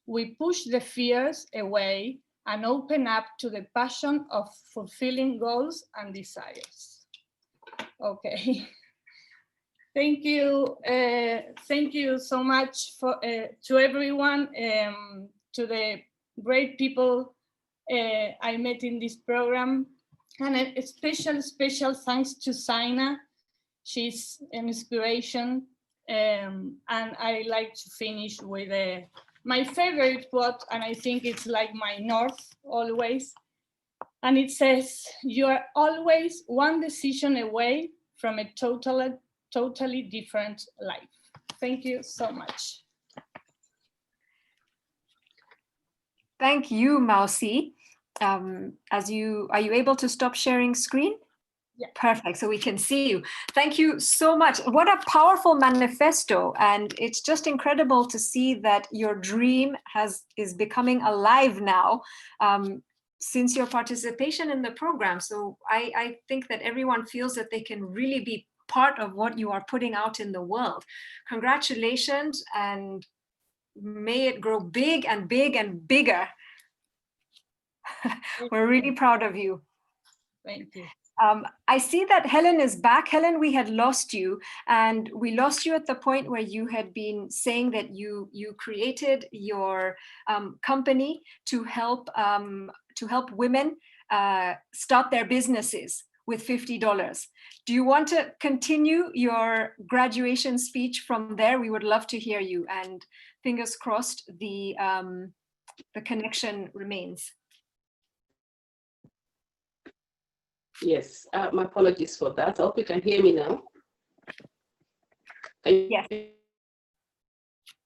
We push the fears away and open up to the passion of fulfilling goals and desires. Okay. Thank you. Thank you so much for to everyone, to the great people I met in this program. And a special thanks to Zaina. She's an inspiration. And I like to finish with my favorite quote, and I think it's like my north always. And it says, "You are always one decision away from a totally different life." Thank you so much. Thank you, Mausi. Are you able to stop sharing screen? Yeah. Perfect, so we can see you. Thank you so much. What a powerful manifesto, and it's just incredible to see that your dream is becoming alive now since your participation in the program. So I think that everyone feels that they can really be part of what you are putting out in the world. Congratulations, and may it grow big and big and bigger. We're really proud of you. Thank you. I see that Helen is back. Helen, we had lost you, and we lost you at the point where you had been saying that you created your company to help women start their businesses with $50. Do you want to continue your graduation speech from there? We would love to hear you, and fingers crossed the connection remains. Yes, my apologies for that. I hope you can hear me now. Yes. Can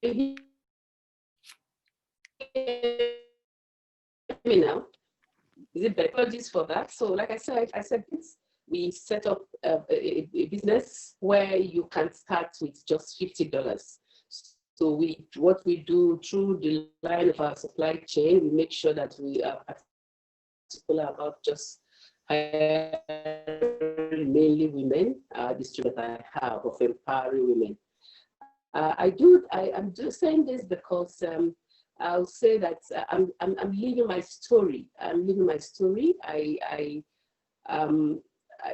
you hear me now? Is it better? Apologies for that. So like I said this, we set up a business where you can start with just $50. So what we do through the line of our supply chain, we make sure that we are particular about just mainly women, distributor I have of empowering women. I'm just saying this because I'll say that I'm living my story. I'm living my story. I'm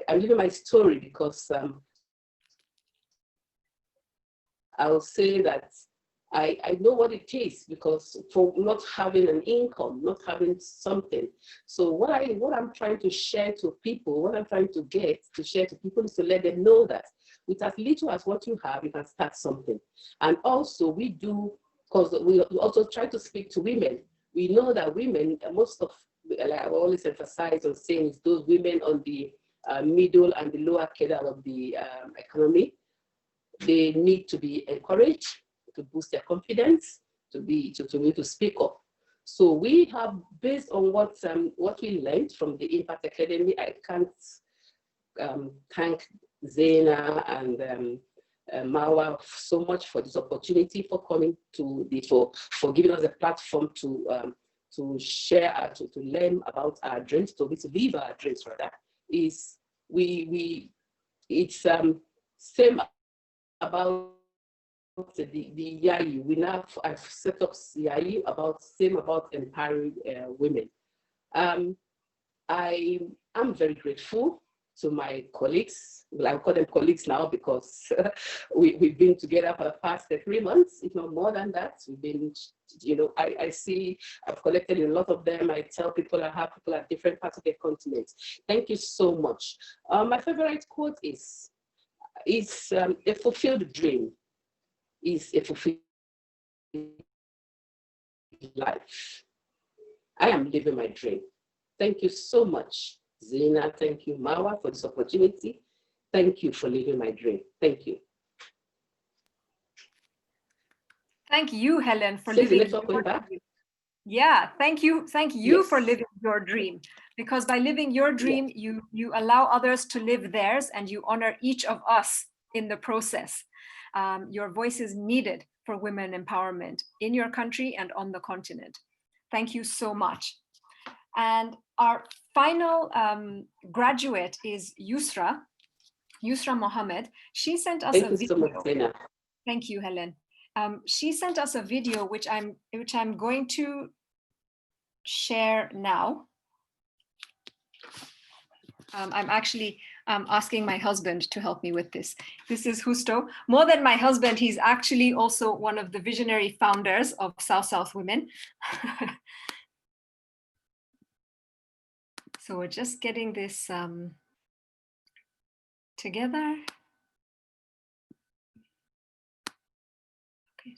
living my story because I'll say that I know what it is, because for not having an income, not having something. So what I'm trying to share to people, what I'm trying to share to people is to let them know that with as little as what you have, you can start something. And also we do, because we also try to speak to women. We know that women, most of, like I always emphasize on saying, is those women on the middle and the lower cadre of the economy. They need to be encouraged, to boost their confidence, to be able to speak up. So we have, based on what we learned from the Impact Academy, I can't thank Zaina and Marwa so much for this opportunity, for coming to for giving us a platform to share, to learn about our dreams, to live our dreams. Rather, is it's same about the YAI. I've set up YAI about empowering women. I am very grateful to my colleagues. Well, I call them colleagues now because we've been together for the past 3 months, if not more than that. We've been, I see, I've collected a lot of them. I tell people I have people at different parts of the continent. Thank you so much. My favorite quote is a fulfilled dream is a fulfilled life. I am living my dream. Thank you so much, Zaina. Thank you, Marwa, for this opportunity. Thank you for living my dream. Thank you. Thank you, Helen, for living your dream. Yeah, thank you yes. for living your dream, because by living your dream, yes. you allow others to live theirs, and you honor each of us in the process. Your voice is needed for women empowerment in your country and on the continent. Thank you so much. And our final graduate is Yusra Mohammed. She sent us a video. So much, thank you, Helen. She sent us a video which I'm going to share now. I'm actually asking my husband to help me with this. This is Justo. More than my husband, he's actually also one of the visionary founders of South South Women. So we're just getting this together. Okay.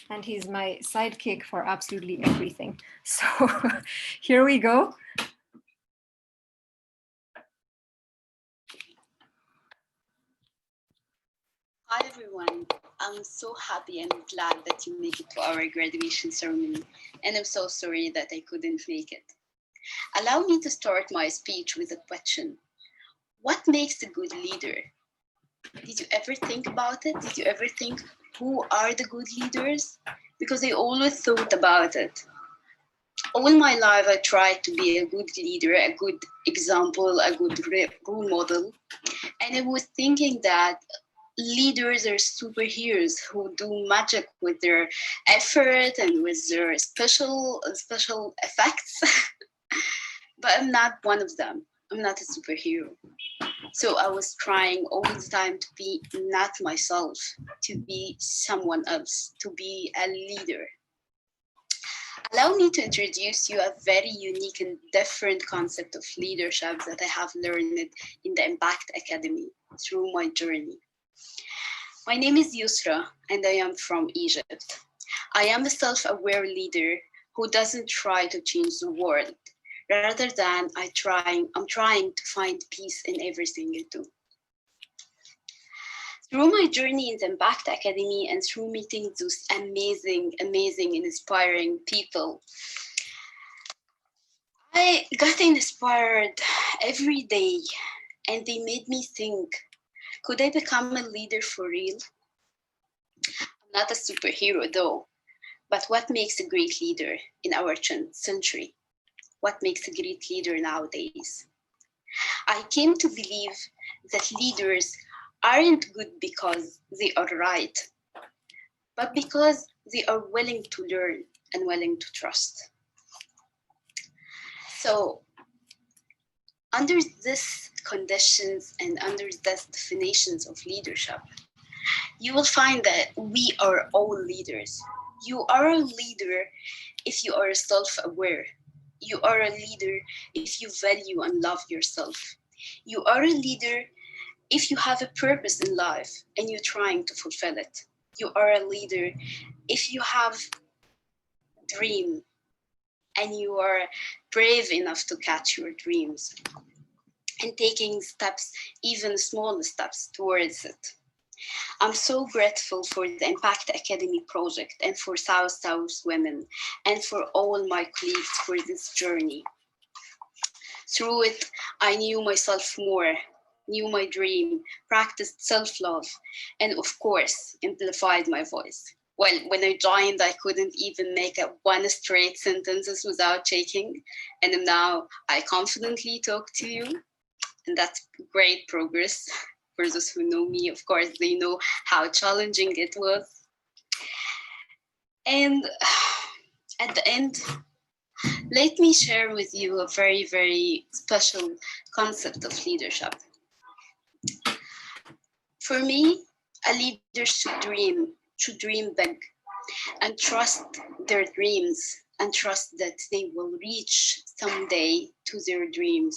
And he's my sidekick for absolutely everything. So here we go. Hi everyone, I'm so happy and glad that you make it to our graduation ceremony, and I'm so sorry that I couldn't make it. Allow me to start my speech with a question. What makes a good leader? Did you ever think about it? Did you ever think, who are the good leaders? Because I always thought about it. All my life I tried to be a good leader, a good example, a good role model. And I was thinking that leaders are superheroes who do magic with their effort and with their special effects. But I'm not one of them. I'm not a superhero. So I was trying all the time to be not myself, to be someone else, to be a leader. Allow me to introduce you a very unique and different concept of leadership that I have learned in the Impact Academy through my journey. My name is Yusra, and I am from Egypt. I am a self-aware leader who doesn't try to change the world. Rather than I'm trying to find peace in everything I do. Through my journey in the Impact Academy and through meeting those amazing, inspiring people, I got inspired every day, and they made me think, could I become a leader for real? I'm not a superhero though, but what makes a great leader in our century? What makes a great leader nowadays? I came to believe that leaders aren't good because they are right, but because they are willing to learn and willing to trust. So under these conditions and under these definitions of leadership, you will find that we are all leaders. You are a leader if you are self-aware. You are a leader if you value and love yourself. You are a leader if you have a purpose in life and you're trying to fulfill it. You are a leader if you have a dream and you are brave enough to catch your dreams and taking steps, even small steps towards it. I'm so grateful for the Impact Academy project and for South South Women and for all my colleagues for this journey. Through it, I knew myself more, knew my dream, practiced self-love, and of course, amplified my voice. Well, when I joined, I couldn't even make one straight sentences without shaking, and now I confidently talk to you, and that's great progress. For those who know me, of course, they know how challenging it was. And at the end, let me share with you a very, very special concept of leadership. For me, a leader should dream big and trust their dreams and trust that they will reach someday to their dreams.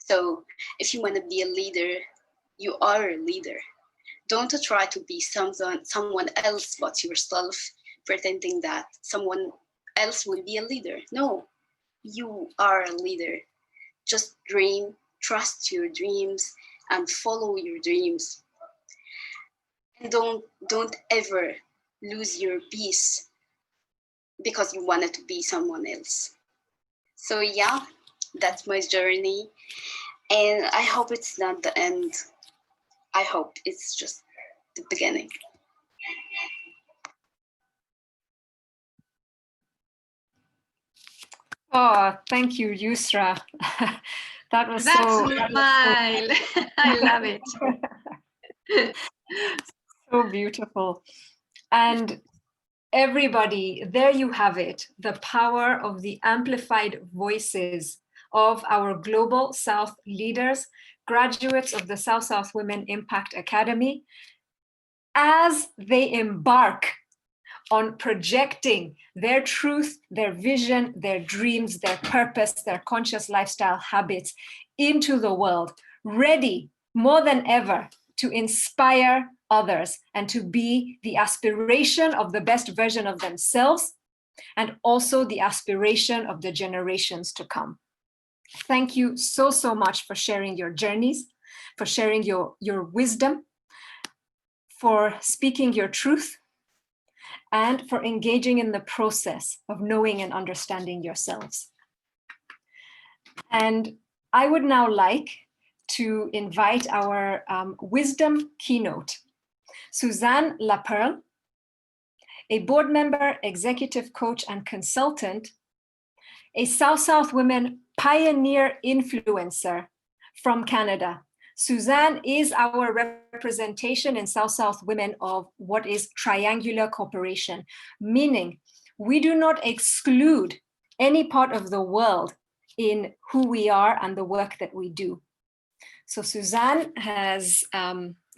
So if you want to be a leader, you are a leader. Don't try to be someone else but yourself, pretending that someone else will be a leader. No, you are a leader. Just dream, trust your dreams, and follow your dreams. And don't ever lose your peace because you wanted to be someone else. So yeah, that's my journey. And I hope it's not the end. I hope it's just the beginning. Oh, thank you, Yusra. That was That's so. a smile. I love it. So beautiful. And Everybody, there you have it, the power of the amplified voices of our Global South leaders, graduates of the South-South Women Impact Academy, as they embark on projecting their truth, their vision, their dreams, their purpose, their conscious lifestyle habits into the world, ready more than ever to inspire others and to be the aspiration of the best version of themselves and also the aspiration of the generations to come. Thank you so, so much for sharing your journeys, for sharing your wisdom, for speaking your truth, and for engaging in the process of knowing and understanding yourselves. And I would now like to invite our wisdom keynote, Suzanne Laperle, a board member, executive coach, and consultant, a South-South Women pioneer influencer from Canada. Suzanne is our representation in South-South Women of what is triangular cooperation, meaning we do not exclude any part of the world in who we are and the work that we do. So Suzanne is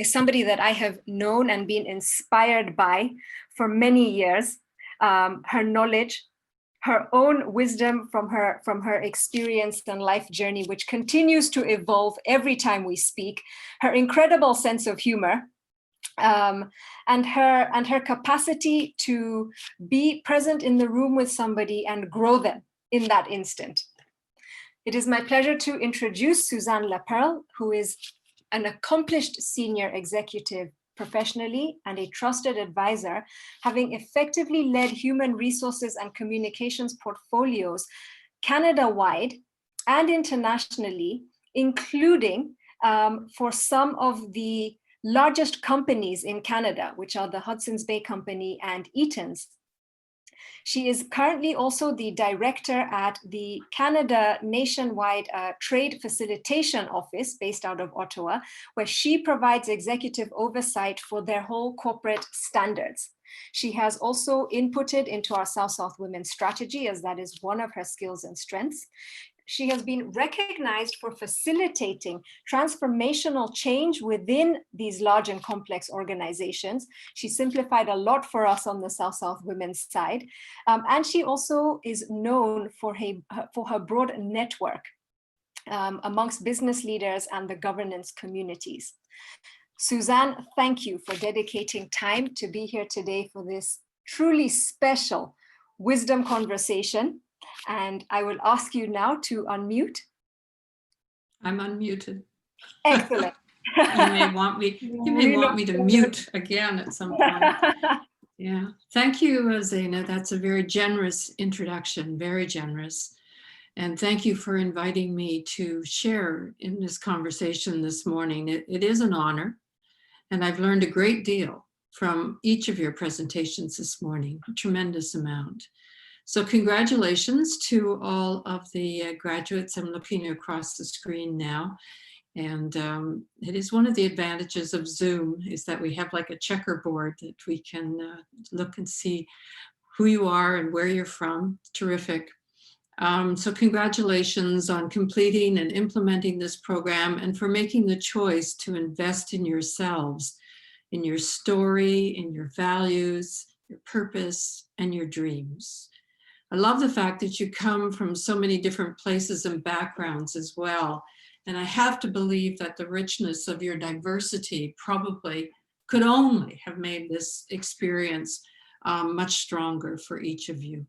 somebody that I have known and been inspired by for many years. Her knowledge, her own wisdom from her experience and life journey, which continues to evolve every time we speak, her incredible sense of humor, and her capacity to be present in the room with somebody and grow them in that instant. It is my pleasure to introduce Suzanne Laperle, who is an accomplished senior executive professionally and a trusted advisor, having effectively led human resources and communications portfolios Canada-wide and internationally, including for some of the largest companies in Canada, which are the Hudson's Bay Company and Eaton's. She is currently also the director at the Canada Nationwide Trade Facilitation Office based out of Ottawa, where she provides executive oversight for their whole corporate standards. She has also inputted into our South-South Women strategy, as that is one of her skills and strengths. She has been recognized for facilitating transformational change within these large and complex organizations. She simplified a lot for us on the South-South Women's side. And she also is known for her broad network amongst business leaders and the governance communities. Suzanne, thank you for dedicating time to be here today for this truly special wisdom conversation. And I will ask you now to unmute. I'm unmuted. Excellent. You may want me to mute again at some point. Yeah. Thank you, Zaina. That's a very generous introduction, very generous. And thank you for inviting me to share in this conversation this morning. It is an honor, and I've learned a great deal from each of your presentations this morning, a tremendous amount. So congratulations to all of the graduates. I'm looking across the screen now. And it is one of the advantages of Zoom is that we have like a checkerboard that we can look and see who you are and where you're from. Terrific. So congratulations on completing and implementing this program and for making the choice to invest in yourselves, in your story, in your values, your purpose, and your dreams. I love the fact that you come from so many different places and backgrounds as well. And I have to believe that the richness of your diversity probably could only have made this experience much stronger for each of you.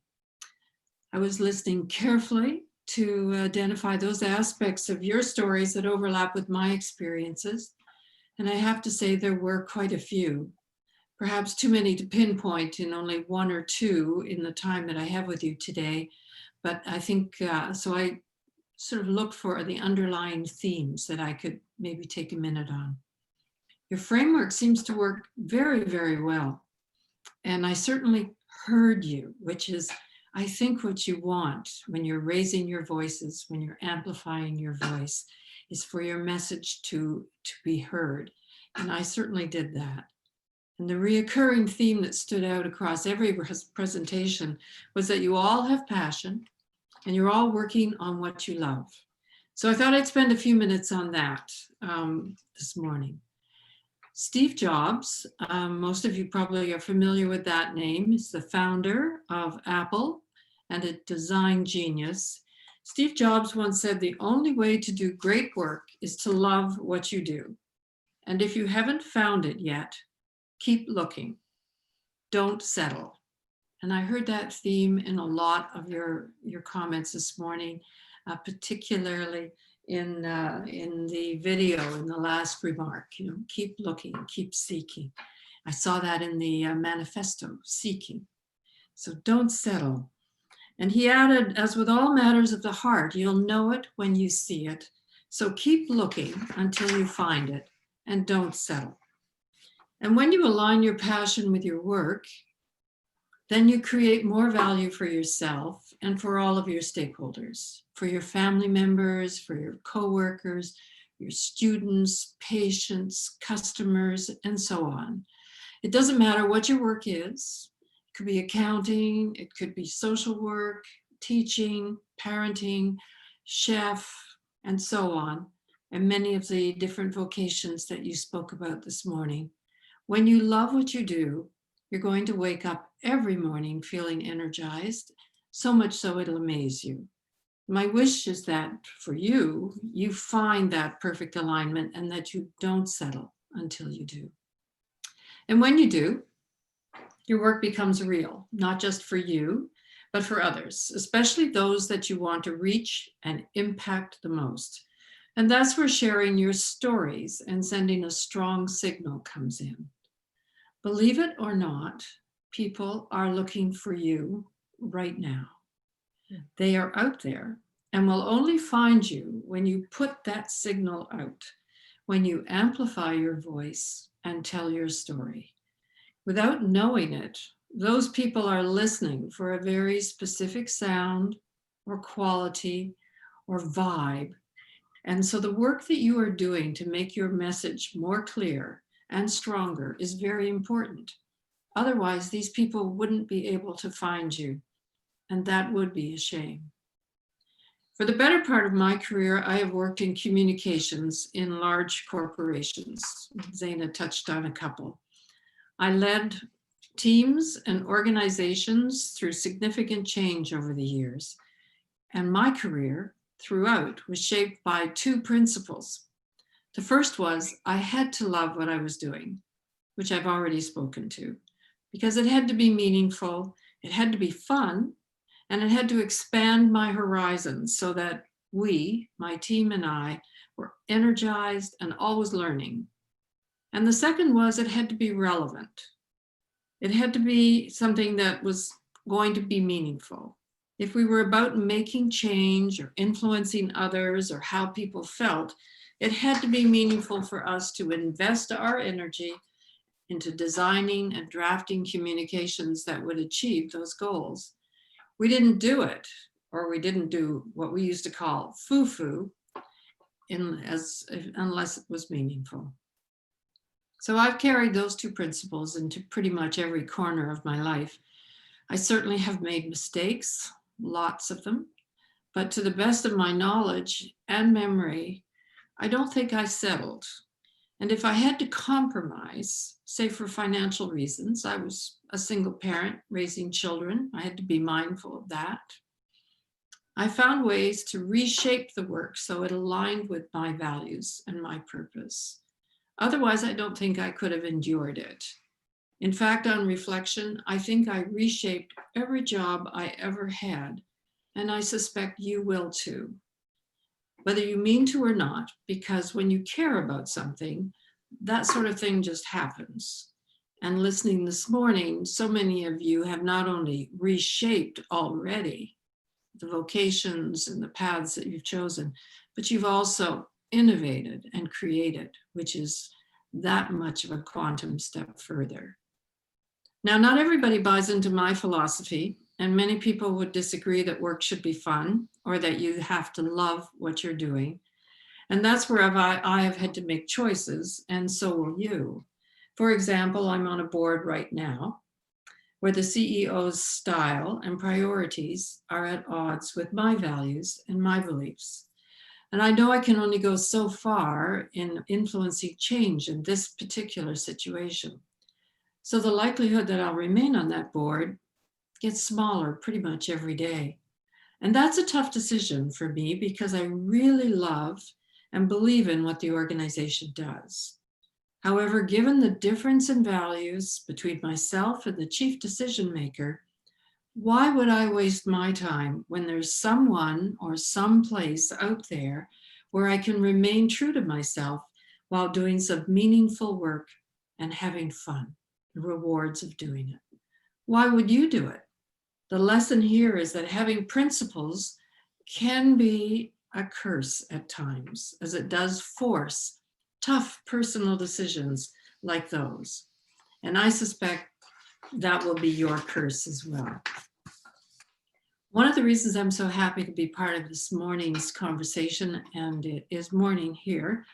I was listening carefully to identify those aspects of your stories that overlap with my experiences. And I have to say there were quite a few. Perhaps too many to pinpoint in only one or two in the time that I have with you today. But I think, so I sort of looked for the underlying themes that I could maybe take a minute on. Your framework seems to work very, very well. And I certainly heard you, which is, I think what you want when you're raising your voices, when you're amplifying your voice, is for your message to be heard. And I certainly did that. And the reoccurring theme that stood out across every presentation was that you all have passion and you're all working on what you love. So I thought I'd spend a few minutes on that this morning. Steve Jobs, most of you probably are familiar with that name. He's the founder of Apple and a design genius. Steve Jobs once said, the only way to do great work is to love what you do. And if you haven't found it yet, keep looking. Don't settle. And I heard that theme in a lot of your comments this morning, particularly in the video in the last remark. Keep looking, keep seeking. I saw that in the manifesto, seeking. So don't settle. And he added, as with all matters of the heart, you'll know it when you see it. So keep looking until you find it and don't settle. And when you align your passion with your work, then you create more value for yourself and for all of your stakeholders, for your family members, for your coworkers, your students, patients, customers, and so on. It doesn't matter what your work is. It could be accounting, it could be social work, teaching, parenting, chef, and so on, and many of the different vocations that you spoke about this morning. When you love what you do, you're going to wake up every morning feeling energized, so much so it'll amaze you. My wish is that for you, you find that perfect alignment and that you don't settle until you do. And when you do, your work becomes real, not just for you, but for others, especially those that you want to reach and impact the most. And that's where sharing your stories and sending a strong signal comes in. Believe it or not, people are looking for you right now. They are out there and will only find you when you put that signal out, when you amplify your voice and tell your story. Without knowing it, those people are listening for a very specific sound or quality or vibe. And so the work that you are doing to make your message more clear and stronger is very important. Otherwise, these people wouldn't be able to find you, and that would be a shame. For the better part of my career, I have worked in communications in large corporations. Zaina touched on a couple. I led teams and organizations through significant change over the years, and my career throughout was shaped by two principles. The first was I had to love what I was doing, which I've already spoken to, because it had to be meaningful, it had to be fun, and it had to expand my horizons so that we, my team and I, were energized and always learning. And the second was it had to be relevant. It had to be something that was going to be meaningful. If we were about making change or influencing others or how people felt, it had to be meaningful for us to invest our energy into designing and drafting communications that would achieve those goals. We didn't do it, or we didn't do what we used to call foo-foo unless it was meaningful. So I've carried those two principles into pretty much every corner of my life. I certainly have made mistakes, lots of them, but to the best of my knowledge and memory, I don't think I settled. And if I had to compromise, say for financial reasons, I was a single parent raising children, I had to be mindful of that. I found ways to reshape the work so it aligned with my values and my purpose. Otherwise, I don't think I could have endured it. In fact, on reflection, I think I reshaped every job I ever had, and I suspect you will too. Whether you mean to or not, because when you care about something, that sort of thing just happens. And listening this morning, so many of you have not only reshaped already the vocations and the paths that you've chosen, but you've also innovated and created, which is that much of a quantum step further. Now, not everybody buys into my philosophy, and many people would disagree that work should be fun or that you have to love what you're doing. And that's where I have had to make choices, and so will you. For example, I'm on a board right now where the CEO's style and priorities are at odds with my values and my beliefs. And I know I can only go so far in influencing change in this particular situation. So the likelihood that I'll remain on that board gets smaller pretty much every day. And that's a tough decision for me because I really love and believe in what the organization does. However, given the difference in values between myself and the chief decision maker, why would I waste my time when there's someone or some place out there where I can remain true to myself while doing some meaningful work and having fun, the rewards of doing it? Why would you do it? The lesson here is that having principles can be a curse at times, as it does force tough personal decisions like those. And I suspect that will be your curse as well. One of the reasons I'm so happy to be part of this morning's conversation, and it is morning here,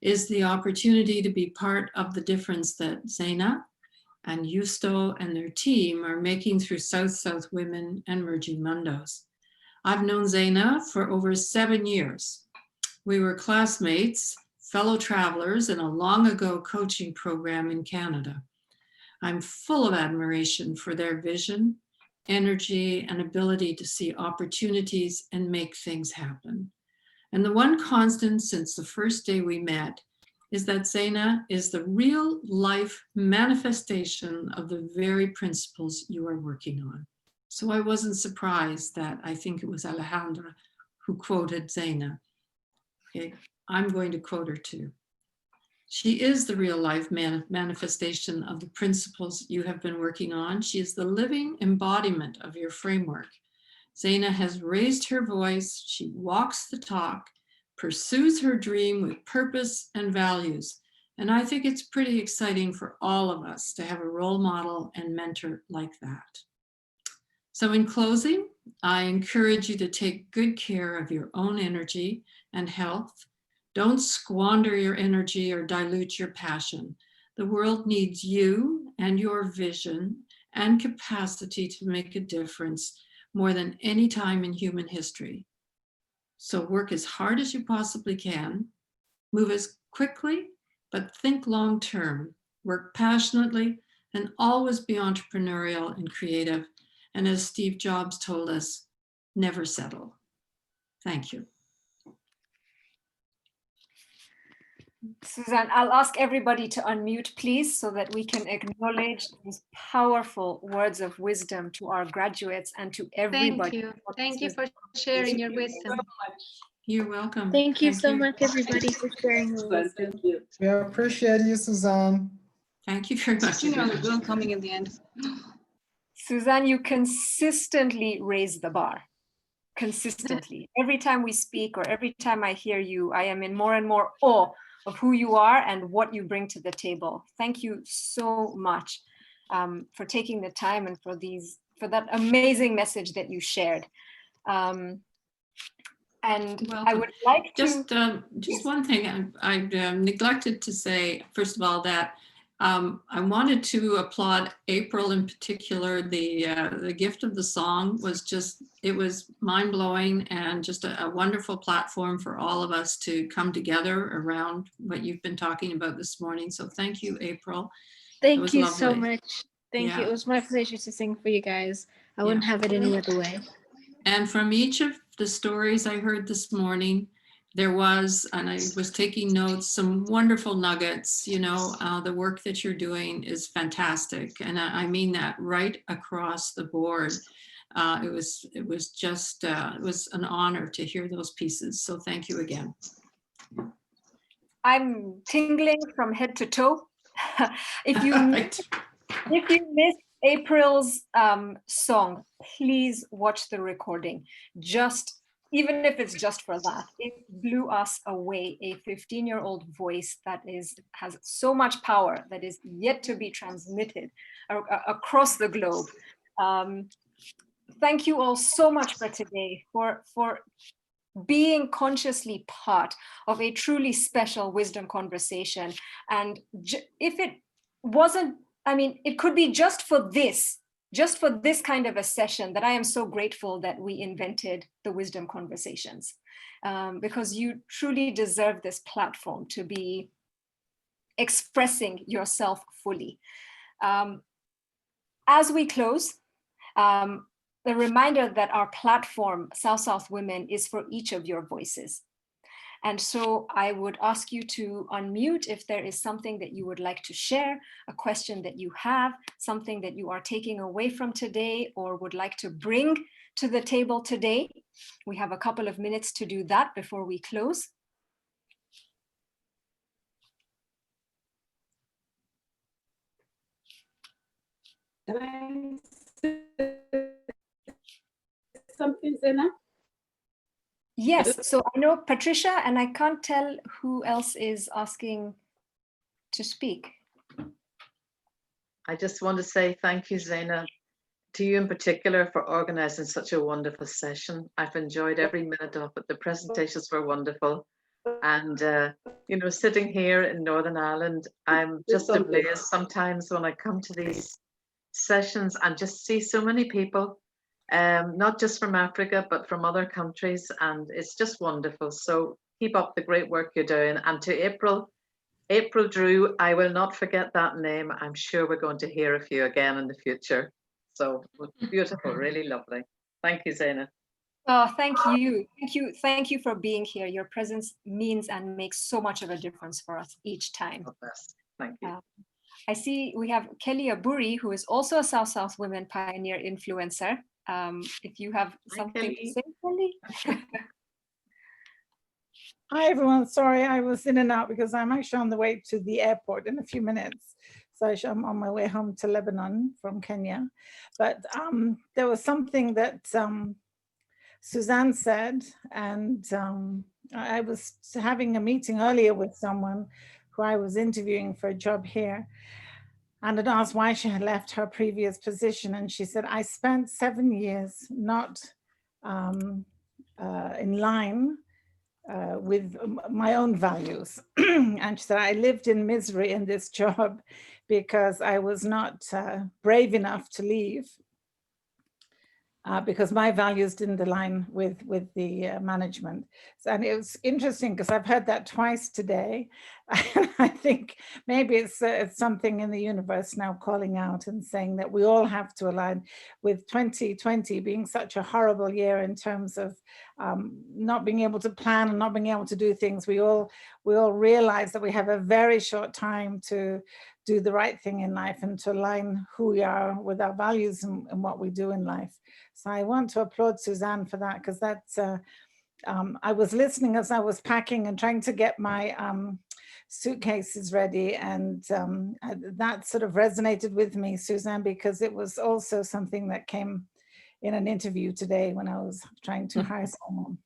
is the opportunity to be part of the difference that Zaina and Justo and their team are making through South-South Women and Merging Mundos. I've known Zaina for over 7 years. We were classmates, fellow travelers in a long ago coaching program in Canada. I'm full of admiration for their vision, energy, and ability to see opportunities and make things happen. And the one constant since the first day we met is that Zaina is the real life manifestation of the very principles you are working on. So I wasn't surprised that I think it was Alejandra who quoted Zaina. Okay, I'm going to quote her too. She is the real life manifestation of the principles you have been working on. She is the living embodiment of your framework. Zaina has raised her voice. She walks the talk, pursues her dream with purpose and values. And I think it's pretty exciting for all of us to have a role model and mentor like that. So in closing, I encourage you to take good care of your own energy and health. Don't squander your energy or dilute your passion. The world needs you and your vision and capacity to make a difference more than any time in human history. So work as hard as you possibly can, move as quickly, but think long term, work passionately, and always be entrepreneurial and creative. And as Steve Jobs told us, never settle. Thank you. Suzanne, I'll ask everybody to unmute, please, so that we can acknowledge these powerful words of wisdom to our graduates and to everybody. Thank you for sharing your wisdom. You're welcome. Thank you so much, everybody, for sharing your wisdom. Thank you. We appreciate you, Suzanne. Thank you very much. You know, the girl coming in the end. Suzanne, you consistently raise the bar. Consistently. Every time we speak or every time I hear you, I am in more and more awe of who you are and what you bring to the table. Thank you so much for taking the time and for that amazing message that you shared. And I would like to just one thing I neglected to say, first of all, that I wanted to applaud April in particular. The gift of the song was just, it was mind-blowing and just a wonderful platform for all of us to come together around what you've been talking about this morning. So thank you, April. Thank you so much. Thank you. Yeah. It was my pleasure to sing for you guys. I wouldn't have it any other way. And from each of the stories I heard this morning, there was, and I was taking notes, some wonderful nuggets. You know, the work that you're doing is fantastic. And I mean that right across the board. It was an honor to hear those pieces. So thank you again. I'm tingling from head to toe. If you missed April's song, please watch the recording. Even if it's just for that, it blew us away. A 15-year-old voice that has so much power that is yet to be transmitted across the globe. Thank you all so much for today, for being consciously part of a truly special wisdom conversation. And if it wasn't, I mean, it could be just for this kind of a session that I am so grateful that we invented the Wisdom Conversations, because you truly deserve this platform to be expressing yourself fully. As we close, the reminder that our platform, South South Women, is for each of your voices. And so I would ask you to unmute if there is something that you would like to share, a question that you have, something that you are taking away from today or would like to bring to the table today. We have a couple of minutes to do that before we close. Can I say something, Zena? Yes, so I know Patricia, and I can't tell who else is asking to speak. I just want to say thank you, Zena, to you in particular for organizing such a wonderful session. I've enjoyed every minute of it. The presentations were wonderful. And, you know, sitting here in Northern Ireland, I'm just amazed sometimes when I come to these sessions and just see so many people, not just from Africa, but from other countries. And it's just wonderful. So keep up the great work you're doing. And to April Drew, I will not forget that name. I'm sure we're going to hear of you again in the future. So beautiful, really lovely. Thank you, Zena. Oh, thank you. Thank you for being here. Your presence means and makes so much of a difference for us each time. Thank you. I see we have Kelly Aburi, who is also a South South Women Pioneer influencer. If you have something to say, Kelly. Hi, everyone. Sorry, I was in and out because I'm actually on the way to the airport in a few minutes. So I'm on my way home to Lebanon from Kenya. But there was something that Suzanne said, and I was having a meeting earlier with someone who I was interviewing for a job here, and had asked why she had left her previous position. And she said, I spent 7 years not in line with my own values. And she said, I lived in misery in this job because I was not brave enough to leave because my values didn't align with the management. So, and it was interesting because I've heard that twice today. And I think maybe it's something in the universe now calling out and saying that we all have to align with 2020 being such a horrible year in terms of not being able to plan and not being able to do things. We all realize that we have a very short time to do the right thing in life and to align who we are with our values and what we do in life. So I want to applaud Suzanne for that, because that's, I was listening as I was packing and trying to get my suitcases ready, and that sort of resonated with me, Suzanne, because it was also something that came in an interview today when I was trying to hire someone.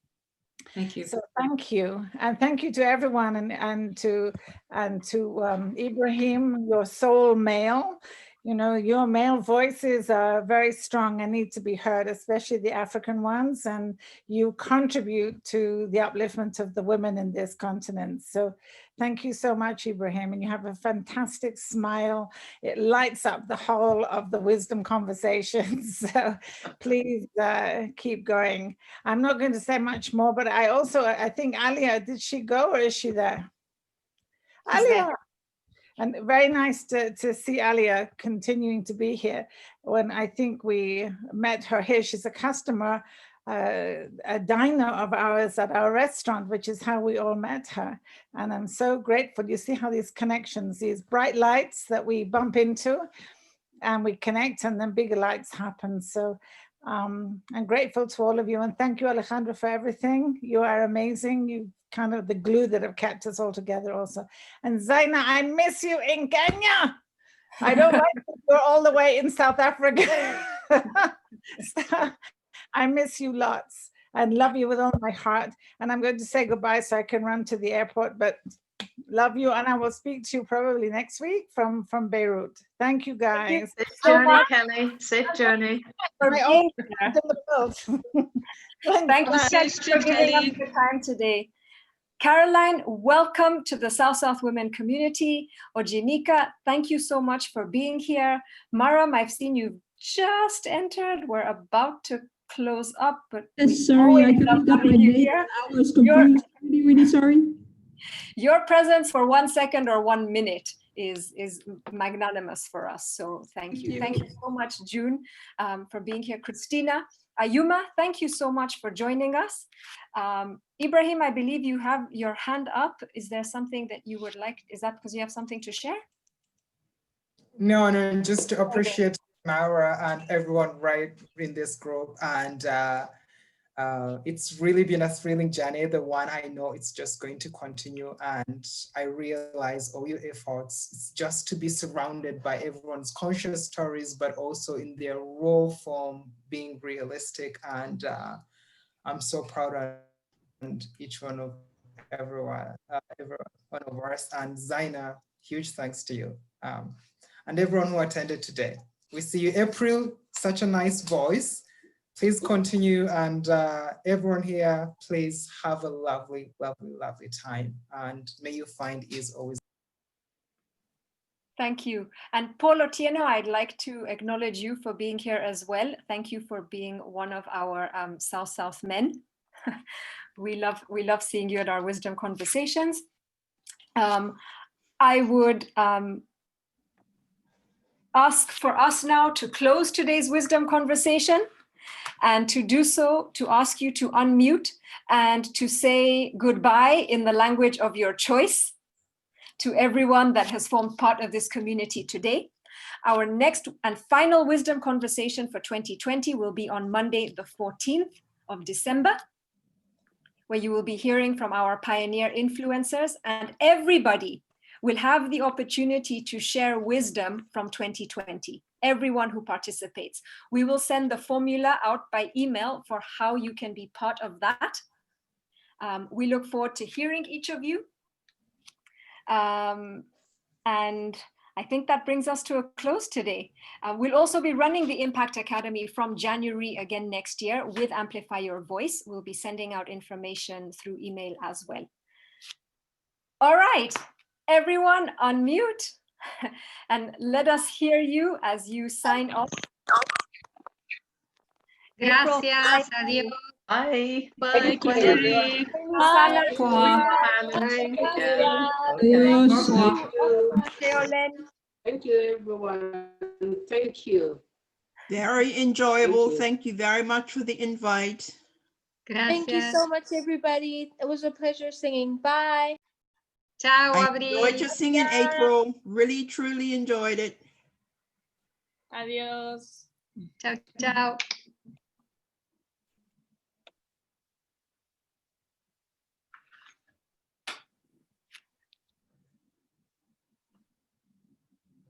Thank you. So thank you, and thank you to everyone, and to Ibrahim, your soul male. You know, your male voices are very strong and need to be heard, especially the African ones, and you contribute to the upliftment of the women in this continent. So thank you so much, Ibrahim, and you have a fantastic smile. It lights up the whole of the Wisdom Conversations. So please keep going. I'm not going to say much more, but I think Alia, did she go or is she there? Alia. And very nice to see Alia continuing to be here. When I think we met her here, she's a customer, a diner of ours at our restaurant, which is how we all met her. And I'm so grateful. You see how these connections, these bright lights that we bump into and we connect, and then bigger lights happen. So I'm grateful to all of you. And thank you, Alejandra, for everything. You are amazing. You kind of the glue that have kept us all together also. And Zaina, I miss you in Kenya. I don't like that you're all the way in South Africa. So, I miss you lots and love you with all my heart. And I'm going to say goodbye so I can run to the airport, but love you. And I will speak to you probably next week from Beirut. Thank you, guys. Safe journey, Kelly. Safe journey. Thank you so much for giving us the time today. Caroline, welcome to the South Women community. Ojinika, thank you so much for being here. Maram, I've seen you just entered. We're about to close up, but yes, sorry, I got my date. Here. I was confused. Really sorry. Your presence for 1 second or 1 minute is magnanimous for us. So thank you. Thank you so much, June, for being here. Christina, Ayuma, thank you so much for joining us. Ibrahim, I believe you have your hand up. Is there something that you would like? Is that because you have something to share? No, just to appreciate Maura and everyone right in this group. And it's really been a thrilling journey, the one I know it's just going to continue. And I realize all your efforts, it's just to be surrounded by everyone's conscious stories, but also in their raw form, being realistic. And I'm so proud of each one of every one of us. And Zaina, huge thanks to you. And everyone who attended today. We see you, April, such a nice voice. Please continue, and everyone here, please have a lovely, lovely, lovely time. And may you find ease always. Thank you. And Paul Otieno, I'd like to acknowledge you for being here as well. Thank you for being one of our South men. We love seeing you at our wisdom conversations. I would ask for us now to close today's wisdom conversation, and to do so, to ask you to unmute and to say goodbye in the language of your choice to everyone that has formed part of this community today. Our next and final wisdom conversation for 2020 will be on Monday, the 14th of December, where you will be hearing from our pioneer influencers, and everybody will have the opportunity to share wisdom from 2020. Everyone who participates. We will send the formula out by email for how you can be part of that. We look forward to hearing each of you. And I think that brings us to a close today. We'll also be running the Impact Academy from January again next year with Amplify Your Voice. We'll be sending out information through email as well. All right, everyone unmute. And let us hear you as you sign off. Gracias, adiós. Bye. Bye. Bye. Thank you, everyone. Thank you. Very enjoyable. Thank you very much for the invite. Thank you so much, everybody. It was a pleasure singing. Bye. Ciao, I Abril. enjoyed your singing, April. Really, truly enjoyed it. Adios. Ciao, ciao.